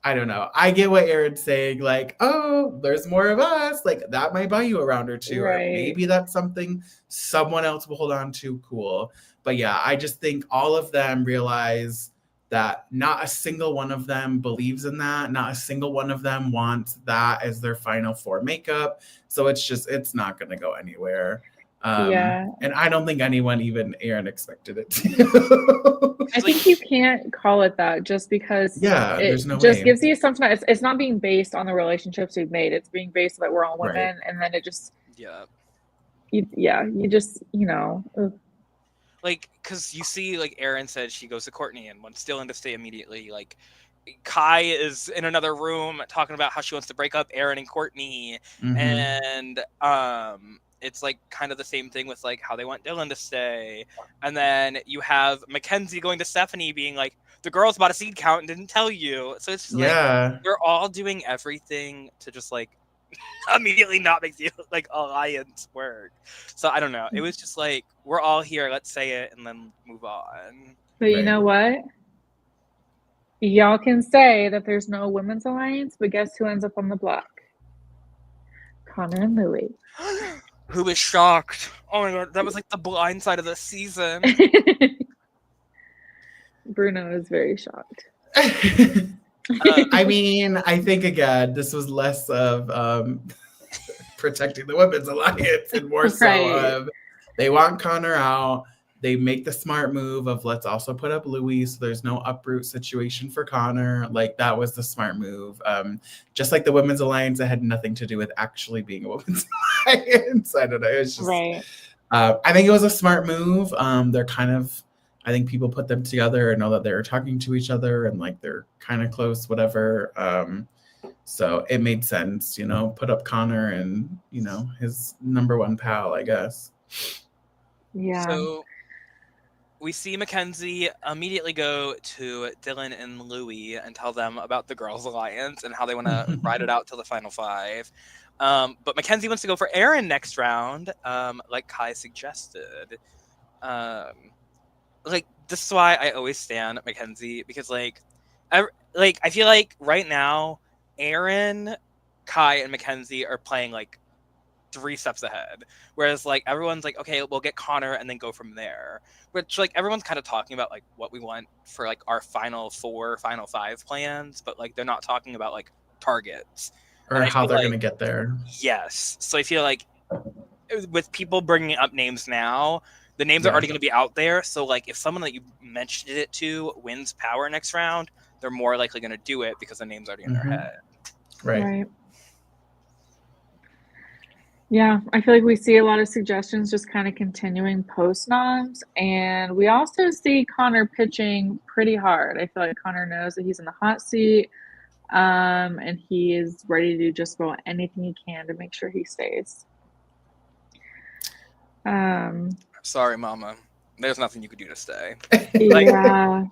I don't know. I get what Aaron's saying. Like, oh, there's more of us. Like that might buy you a round or two, or Right. maybe that's something someone else will hold on to. Cool. But yeah, I just think all of them realize that not a single one of them believes in that. Not a single one of them wants that as their final four makeup. So it's not going to go anywhere. Yeah. And I don't think anyone, even Aaron, expected it to. I think you can't call it that just because Yeah, it there's no just way. gives the assumption that it's not being based on the relationships we've made. It's being based that we're all women, Right. and then it just Yeah. you just ugh. Like, because you see, like Erin said, she goes to Courtney and wants Dylan to stay immediately. Like, Kai is in another room talking about how she wants to break up Erin and Courtney, Mhm. and it's like kind of the same thing with like how they want Dylan to stay, and then you have Mackenzie going to Stephanie being like, the girls bought a seed count and didn't tell you. So it's just like Yeah. they're all doing everything to just like immediately not make the like alliance work. So I don't know. It was just like, we're all here, let's say it and then move on. But you Right. know what? Y'all can say that there's no women's alliance, but guess who ends up on the block? Connor and Louis. Who is shocked? Oh my god, that was like the blind side of the season. Bruno is very shocked. I mean, I think again, this was less of protecting the women's alliance and more so Right. of they want Connor out. They make the smart move of let's also put up Louis so there's no uproot situation for Connor. Like that was the smart move. Just like the women's alliance, it had nothing to do with actually being a women's alliance. I don't know. It's just Right. I think it was a smart move. They're kind of, I think people put them together and know that they're talking to each other and like they're kind of close, whatever. So it made sense, put up Connor and, his number one pal, I guess. Yeah. So we see Mackenzie immediately go to Dylan and Louis and tell them about the Girls Alliance and how they want to ride it out till the final five. But Mackenzie wants to go for Erin next round, like Kai suggested. Like this is why I always stand Mackenzie, because I feel like right now Erin, Kai, and Mackenzie are playing like 3 steps ahead, whereas like everyone's like, okay, we'll get Connor and then go from there, which like everyone's kind of talking about like what we want for like our final 4 final 5 plans, but like they're not talking about like targets Or how they're going to get there. Yes, so I feel like with people bringing up names now, the names are already going to be out there, so like if someone that you mentioned it to wins power next round, they're more likely going to do it because the name's already in their head. Right. Yeah, I feel like we see a lot of suggestions just kind of continuing post noms, and we also see Connor pitching pretty hard. I feel like Connor knows that he's in the hot seat, and he is ready to do just about anything he can to make sure he stays. Sorry, Mama. There's nothing you could do to stay. Yeah.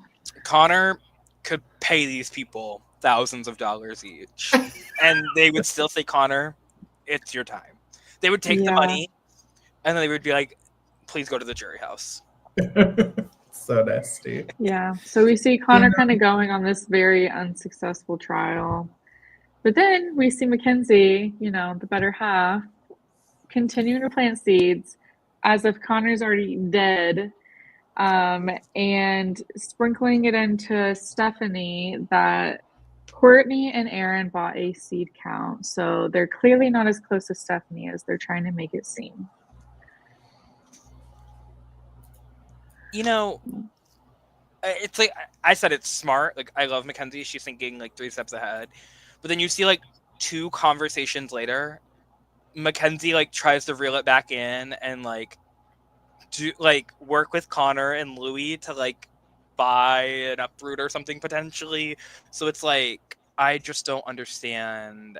Connor could pay these people thousands of dollars each, and they would still say, Connor, it's your time. They would take the money, and then they would be like, please go to the jury house. So nasty. Yeah. So we see Connor kind of going on this very unsuccessful trial. But then we see Mackenzie, the better half, continuing to plant seeds as if Connor's already dead, and sprinkling it into Stephanie that Courtney and Erin bought a seed count. So they're clearly not as close to Stephanie as they're trying to make it seem. It's like I said, it's smart. Like I love Mackenzie. She's thinking like 3 steps ahead. But then you see like 2 conversations later, Mackenzie like tries to reel it back in and like do like work with Connor and Louis to like buy an uproot or something potentially. So it's like I just don't understand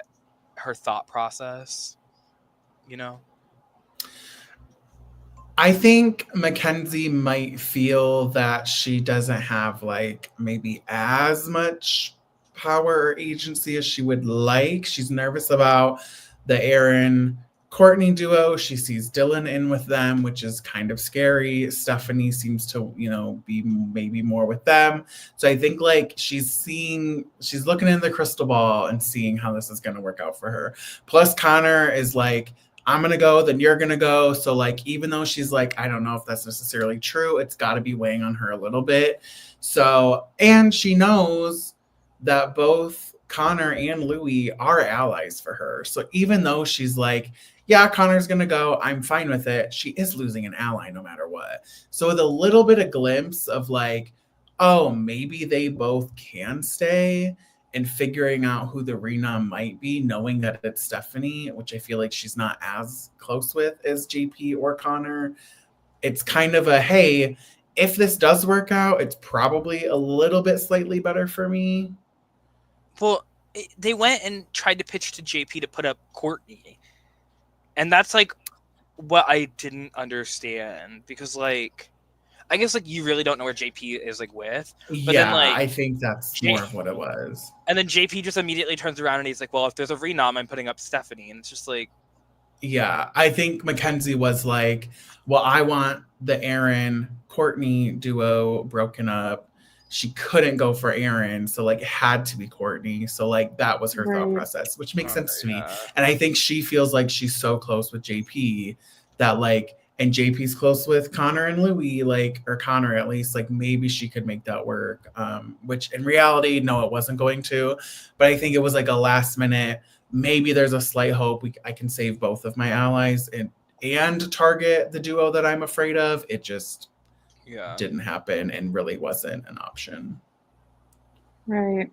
her thought process. I think Mackenzie might feel that she doesn't have like maybe as much power or agency as she would like. She's nervous about the Aaron Courtney duo. She sees Dylan in with them, which is kind of scary. Stephanie seems to, be maybe more with them. So I think like she's looking in the crystal ball and seeing how this is going to work out for her. Plus Connor is like, I'm going to go, then you're going to go. So like, even though she's like, I don't know if that's necessarily true, it's got to be weighing on her a little bit. So, and she knows that both Connor and Louis are allies for her. So even though she's like, yeah, Connor's going to go, I'm fine with it, she is losing an ally no matter what. So with a little bit of glimpse of like, oh, maybe they both can stay, and figuring out who the Renom might be, knowing that it's Stephanie, which I feel like she's not as close with as JP or Connor. It's kind of a, hey, if this does work out, it's probably a little bit slightly better for me. Well, they went and tried to pitch to JP to put up Courtney. And that's like what I didn't understand, because like, I guess like you really don't know where JP is like with. But Yeah, then, like, I think that's more of what it was. And then JP just immediately turns around and he's like, well, if there's a renom, I'm putting up Stephanie. And it's just like, yeah, I think Mackenzie was like, well, I want the Aaron Courtney duo broken up. She couldn't go for Aaron, so like it had to be Courtney. So like that was her thought process, which makes sense to me. And I think she feels like she's so close with JP that like, and JP's close with Connor and Louis, like, or Connor at least, like maybe she could make that work. Which in reality, no, it wasn't going to. But I think it was like a last minute, maybe there's a slight hope I can save both of my allies and target the duo that I'm afraid of. It just didn't happen and really wasn't an option. Right.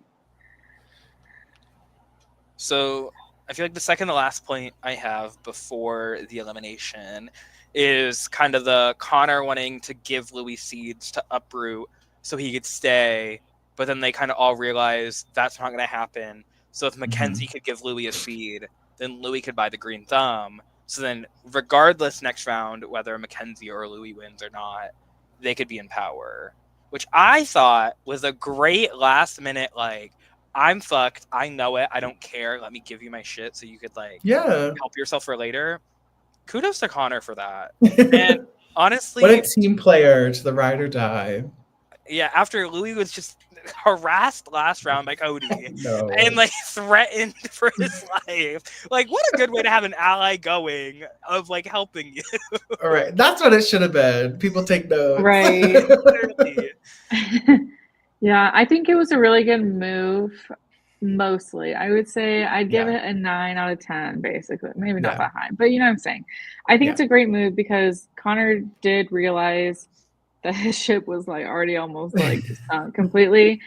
So I feel like the second to last point I have before the elimination is kind of the Connor wanting to give Louis seeds to uproot so he could stay, but then they kind of all realize that's not going to happen. So if Mackenzie could give Louis a seed, then Louis could buy the green thumb. So then regardless next round, whether Mackenzie or Louis wins or not, they could be in power, which I thought was a great last minute, like, I'm fucked, I know it, I don't care, let me give you my shit so you could like help yourself for later. Kudos to Connor for that. And honestly, what a team player, to the ride or die. Yeah, after Louis was just harassed last round by Cody and like threatened for his life. Like, what a good way to have an ally going of like helping you. All right, that's what it should have been. People take notes. Right. Yeah, I think it was a really good move. Mostly, I would say I'd give it a 9 out of 10, basically. Maybe not that high, but you know what I'm saying. I think it's a great move because Connor did realize that his ship was like already almost like sunk completely.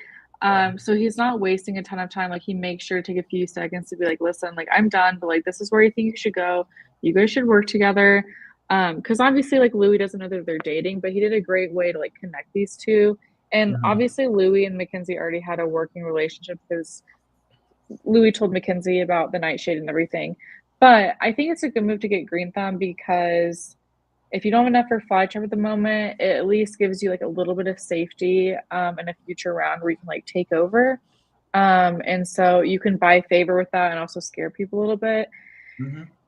So he's not wasting a ton of time. Like, he makes sure to take a few seconds to be like, listen, like, I'm done, but like, this is where you think you should go. You guys should work together. Because obviously, like, Louis doesn't know that they're dating, but he did a great way to like connect these two. And obviously, Louis and Mackenzie already had a working relationship because Louis told Mackenzie about the nightshade and everything. But I think it's a good move to get green thumb because if you don't have enough for fly trap at the moment, it at least gives you like a little bit of safety in a future round where you can like take over. And so you can buy favor with that and also scare people a little bit.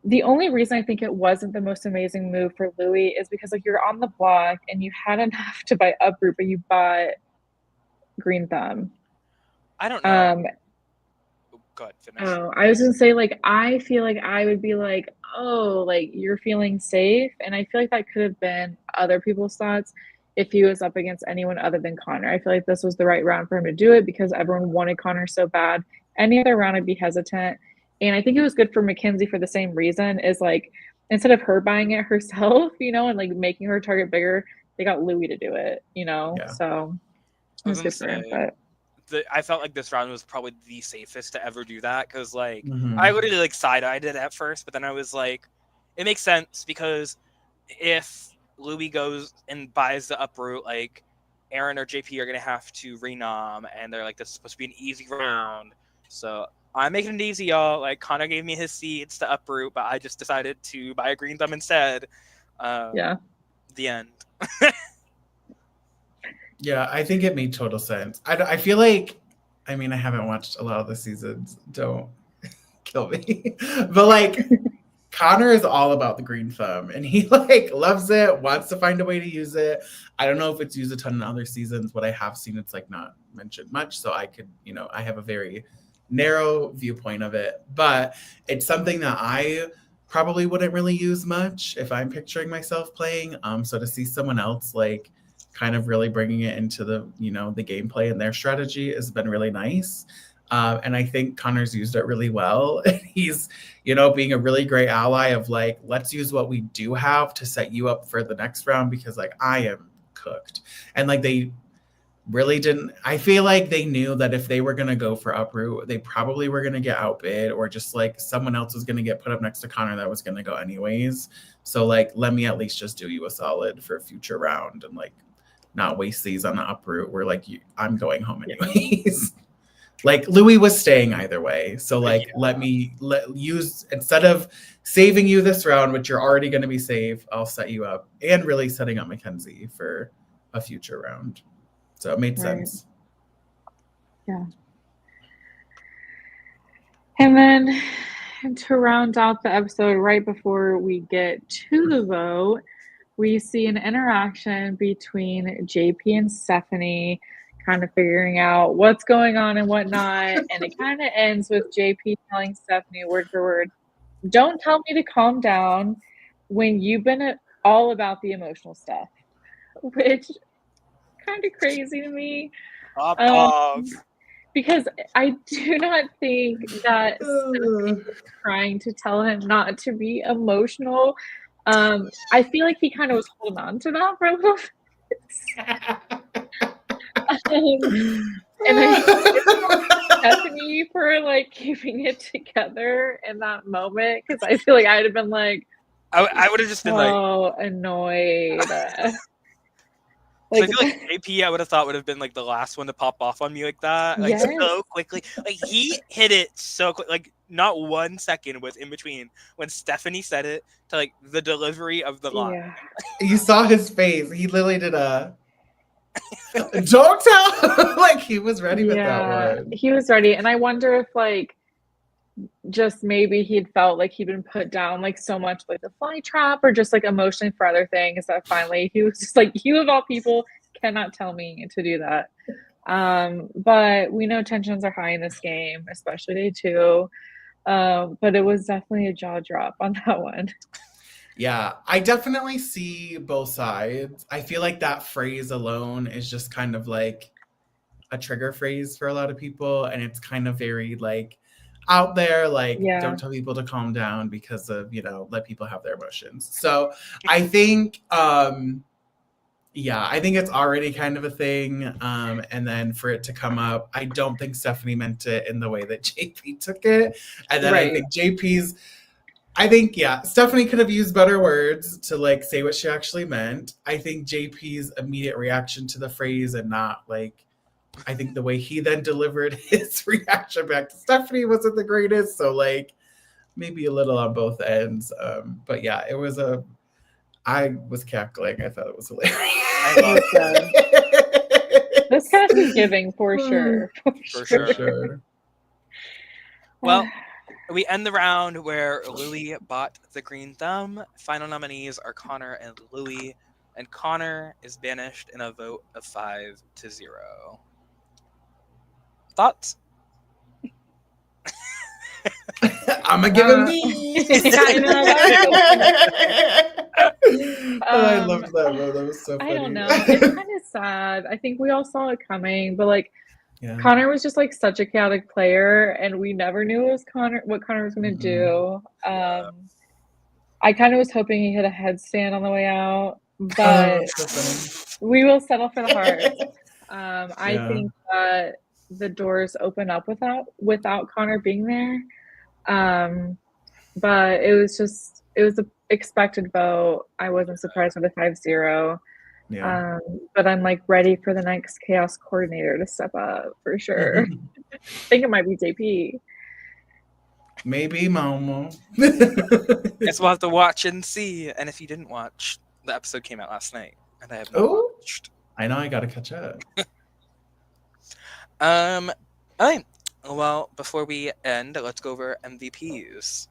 The only reason I think it wasn't the most amazing move for Louis is because like you're on the block and you had enough to buy uproot, but you bought green thumb. I don't know. Go ahead, finish. Oh, I was gonna say, like, I feel like I would be like, oh, like, you're feeling safe. And I feel like that could have been other people's thoughts if he was up against anyone other than Connor. I feel like this was the right round for him to do it because everyone wanted Connor so bad. Any other round, I'd be hesitant. And I think it was good for Mackenzie for the same reason, is like, instead of her buying it herself, and like making her target bigger, they got Louis to do it, So it was good for him. But I felt like this round was probably the safest to ever do that because, like, I literally like side-eyed it at first, but then I was like, it makes sense because if Louis goes and buys the uproot, like, Aaron or JP are gonna have to renom, and they're like, this is supposed to be an easy round, so I'm making it easy, y'all. Like, Connor gave me his seeds to uproot, but I just decided to buy a green thumb instead. The end. Yeah, I think it made total sense. I feel like, I mean, I haven't watched a lot of the seasons. Don't kill me. But like, Connor is all about the green thumb and he like loves it, wants to find a way to use it. I don't know if it's used a ton in other seasons, but I have seen it's like not mentioned much. So I could, I have a very narrow viewpoint of it, but it's something that I probably wouldn't really use much if I'm picturing myself playing. So to see someone else like kind of really bringing it into the, the gameplay and their strategy has been really nice. And I think Connor's used it really well. He's, being a really great ally of like, let's use what we do have to set you up for the next round because like I am cooked. And like they really didn't, I feel like they knew that if they were going to go for uproot, they probably were going to get outbid or just like someone else was going to get put up next to Connor that was going to go anyways. So like, let me at least just do you a solid for a future round and like not waste these on the uproot where like I'm going home anyways. Like Louis was staying either way. So like, let use, instead of saving you this round, which you're already going to be safe, I'll set you up and really setting up Mackenzie for a future round. So it made sense. Yeah. And then to round out the episode, right before we get to the vote, we see an interaction between JP and Stephanie, kind of figuring out what's going on and whatnot. And it kind of ends with JP telling Stephanie word for word, don't tell me to calm down when you've been all about the emotional stuff, which kind of crazy to me. Because I do not think that Stephanie was trying to tell him not to be emotional. I feel like he kind of was holding on to that for a little bit. And I think Stephanie for like keeping it together in that moment because I feel like I'd have been like, I would have just been so annoyed. So I feel like JP, I would have thought would have been like the last one to pop off on me like that, like so quickly. Like he hit it so quick, like not 1 second was in between when Stephanie said it to like the delivery of the line. Yeah. You saw his face. He literally did a don't tell. Like he was ready with that one. He was ready, and I wonder if like just maybe he'd felt like he'd been put down like so much like the fly trap or just like emotionally for other things that finally he was just like, you of all people cannot tell me to do that. But we know tensions are high in this game, especially day 2. But it was definitely a jaw drop on that one. Yeah, I definitely see both sides. I feel like that phrase alone is just kind of like a trigger phrase for a lot of people. And it's kind of very like out there, like don't tell people to calm down because of, let people have their emotions. So I think, I think it's already kind of a thing. And then for it to come up, I don't think Stephanie meant it in the way that JP took it. And then I think Stephanie could have used better words to like say what she actually meant. I think JP's immediate reaction to the phrase and not like, I think the way he then delivered his reaction back to Stephanie wasn't the greatest. So like maybe a little on both ends. But yeah, I was cackling. I thought it was hilarious. I love it. This cast is giving for sure. For sure. Well, we end the round where Louis bought the green thumb. Final nominees are Connor and Louis, and Connor is banished in a vote of 5-0. Thoughts? I'm gonna give him these. I loved that one. That was so funny. I don't know. It's kind of sad. I think we all saw it coming, but like Connor was just like such a chaotic player, and we never knew what Connor was going to do. I kind of was hoping he hit a headstand on the way out, but we will settle for the heart. I think that the doors open up without Connor being there. But it was the expected vote. I wasn't surprised with the 5-0. Yeah. But I'm like ready for the next chaos coordinator to step up for sure. I think it might be JP. Maybe Momo. Guess we'll have to watch and see. And if you didn't watch The episode came out last night, and I have not Oh, watched. I know I gotta catch up. All right. Well, before we end, let's go over MVPs.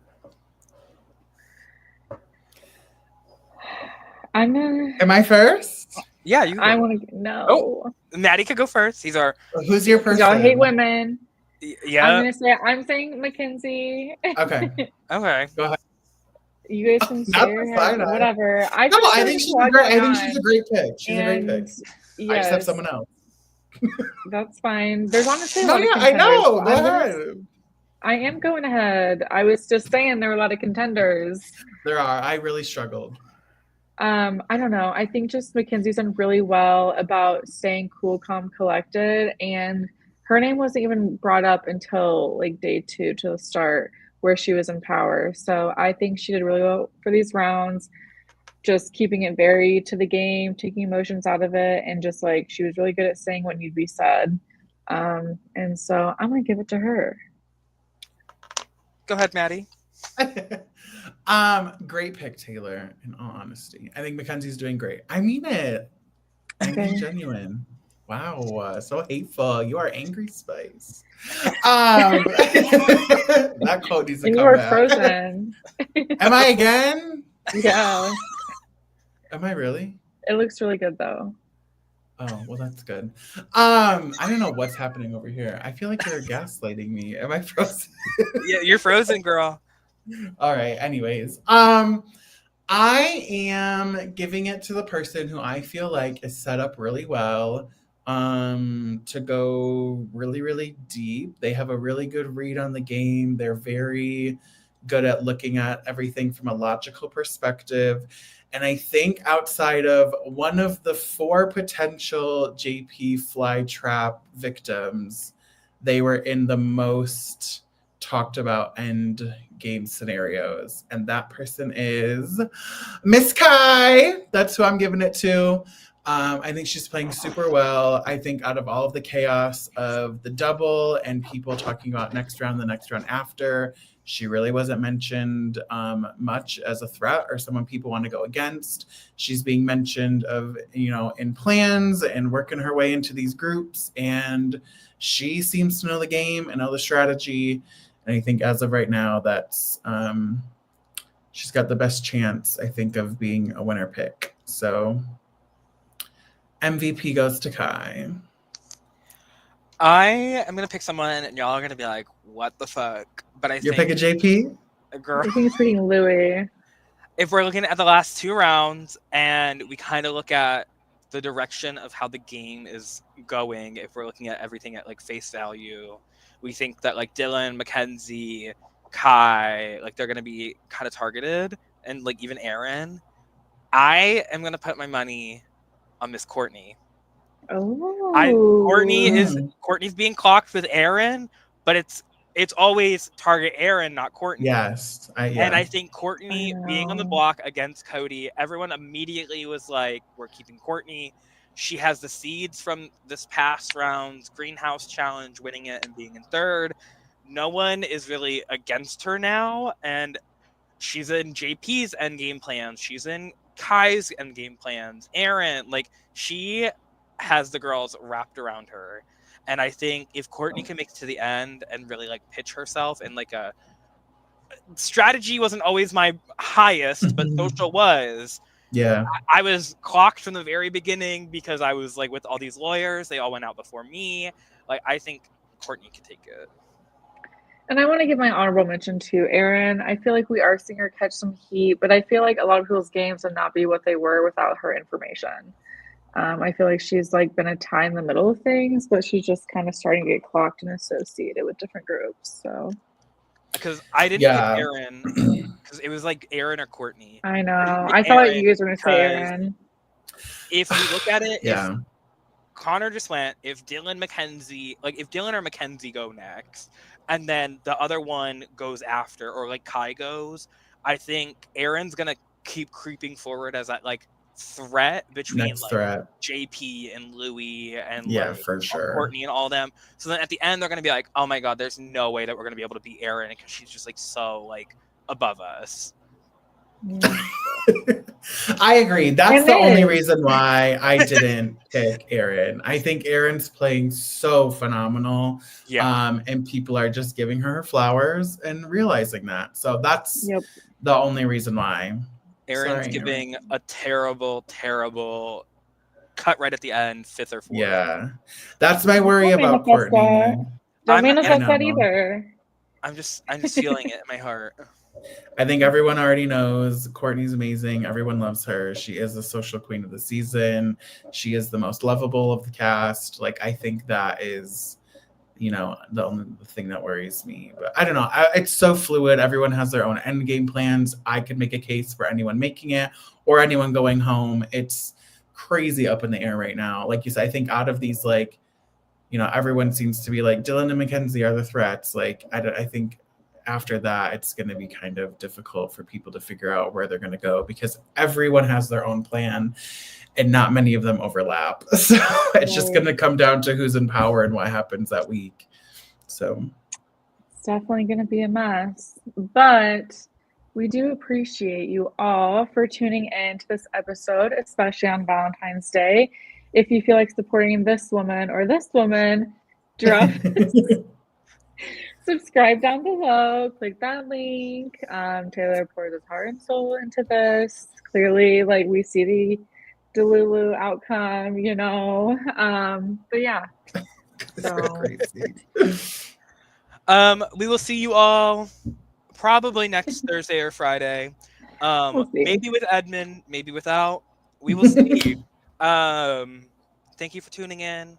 I'm gonna. Am I first? Yeah, you. I Go. want to. No. Oh. Maddie could go first. He's our. Who's your person? Y'all hate women. Yeah. I'm saying Mackenzie. Okay. Okay. Go ahead. You guys can Not share the side eye. whatever. No, I think she's a great. I think she's a great pick. She's a great pick. Yes, I just have someone else. that's fine. There's honestly a No, lot of yeah, I contenders. know. Go I'm ahead. I am going ahead. I was just saying there were a lot of contenders. There are. I really struggled. I don't know. I think just Mackenzie's done really well about staying cool, calm, collected, and her name wasn't even brought up until like day 2 to the start where she was in power. So I think she did really well for these rounds, just keeping it very to the game, taking emotions out of it, and just like she was really good at saying what needed to be said. And so I'm gonna give it to her. Go ahead, Maddie. Great pick, Taylor, in all honesty. I think Mackenzie's doing great. I mean it. I'm being Okay. genuine. Wow, so hateful. You are angry, Spice. That quote needs to And you come are back. frozen. Am I again? Yeah. Am I really? It looks really good though. Oh, well, that's good. I don't know what's happening over here. I feel like you're gaslighting me. Am I frozen? Yeah, you're frozen, girl. All right. Anyways, I am giving it to the person who I feel like is set up really well to go really, really deep. They have a really good read on the game. They're very good at looking at everything from a logical perspective. And I think outside of one of the 4 potential JP fly trap victims, they were in the most talked about end game scenarios. And that person is Miss Kai. That's who I'm giving it to. I think she's playing super well. I think out of all of the chaos of the double and people talking about next round, the next round after, she really wasn't mentioned much as a threat or someone people want to go against. She's being mentioned in plans and working her way into these groups. And she seems to know the game and know the strategy. And I think as of right now, that's she's got the best chance, I think, of being a winner pick. So MVP goes to Kai. I am gonna pick someone, and y'all are gonna be like, "What the fuck?" But You're picking JP? girl, I think it's picking Louis. if we're looking at the last 2 rounds, and we kind of look at the direction of how the game is going, if we're looking at everything at like face value, we think that like Dylan, Mackenzie, Kai, like they're gonna be kind of targeted, and like even Aaron. I am gonna put my money on Miss Courtney. Oh. Courtney's being clocked with Aaron, but it's always target Aaron, not Courtney. Yes. And I think Courtney I being on the know. block against Cody, everyone immediately was like, we're keeping Courtney. She has the seeds from this past round's Greenhouse Challenge, winning it and being in 3rd. No one is really against her now, and she's in JP's endgame plans. She's in Kai's endgame plans. Aaron, like, she has the girls wrapped around her. And I think if Courtney can make it to the end and really like pitch herself in like a strategy wasn't always my highest, but social was. Yeah. I was clocked from the very beginning because I was like with all these lawyers. They all went out before me. Like, I think Courtney could take it. And I want to give my honorable mention to Erin. I feel like we are seeing her catch some heat, but I feel like a lot of people's games would not be what they were without her information. I feel like she's like been a tie in the middle of things, but she's just kind of starting to get clocked and associated with different groups. So because I didn't Yeah. pick Aaron because it was like Aaron or Courtney. I know. didn't pick I thought Aaron you guys were going to say because Erin. If we look at it, Yeah. if Connor just went, if Dylan or Mackenzie go next, and then the other one goes after, or like Kai goes, I think Aaron's gonna keep creeping forward as that like threat between Next like threat. JP and Louis and Yeah, like for sure. Courtney and all them. So then at the end they're gonna be like, oh my god, there's no way that we're gonna be able to beat Aaron because she's just like so like above us. I agree. That's It the only is. reason why I didn't pick Erin. I think Erin's playing so phenomenal. Yeah. And people are just giving her flowers and realizing that. So that's Yep. the only reason why. Erin's Sorry, Erin. giving a terrible, terrible cut right at the end, fifth or fourth. Yeah. That's my worry Don't about manifest that. Courtney. Don't I'm manifest I that know. either. I'm just feeling it in my heart. I think everyone already knows Courtney's amazing. Everyone loves her. She is the social queen of the season. She is the most lovable of the cast. Like, I think that is, the only thing that worries me. But I don't know. It's so fluid. Everyone has their own end game plans. I could make a case for anyone making it or anyone going home. It's crazy up in the air right now. Like you said, I think out of these, like, everyone seems to be like Dylan and Mackenzie are the threats. Like, I think after that, it's going to be kind of difficult for people to figure out where they're going to go because everyone has their own plan and not many of them overlap. So it's just going to come down to who's in power and what happens that week. So It's definitely going to be a mess. But we do appreciate you all for tuning in to this episode, especially on Valentine's Day. If you feel like supporting this woman or this woman, drop subscribe down below, click that link. Taylor pours his heart and soul into this. Clearly, like, we see the Delulu outcome, but yeah. So crazy. We will see you all probably next Thursday or Friday. We'll see. Maybe with Edmund, maybe without. We will see. Thank you for tuning in.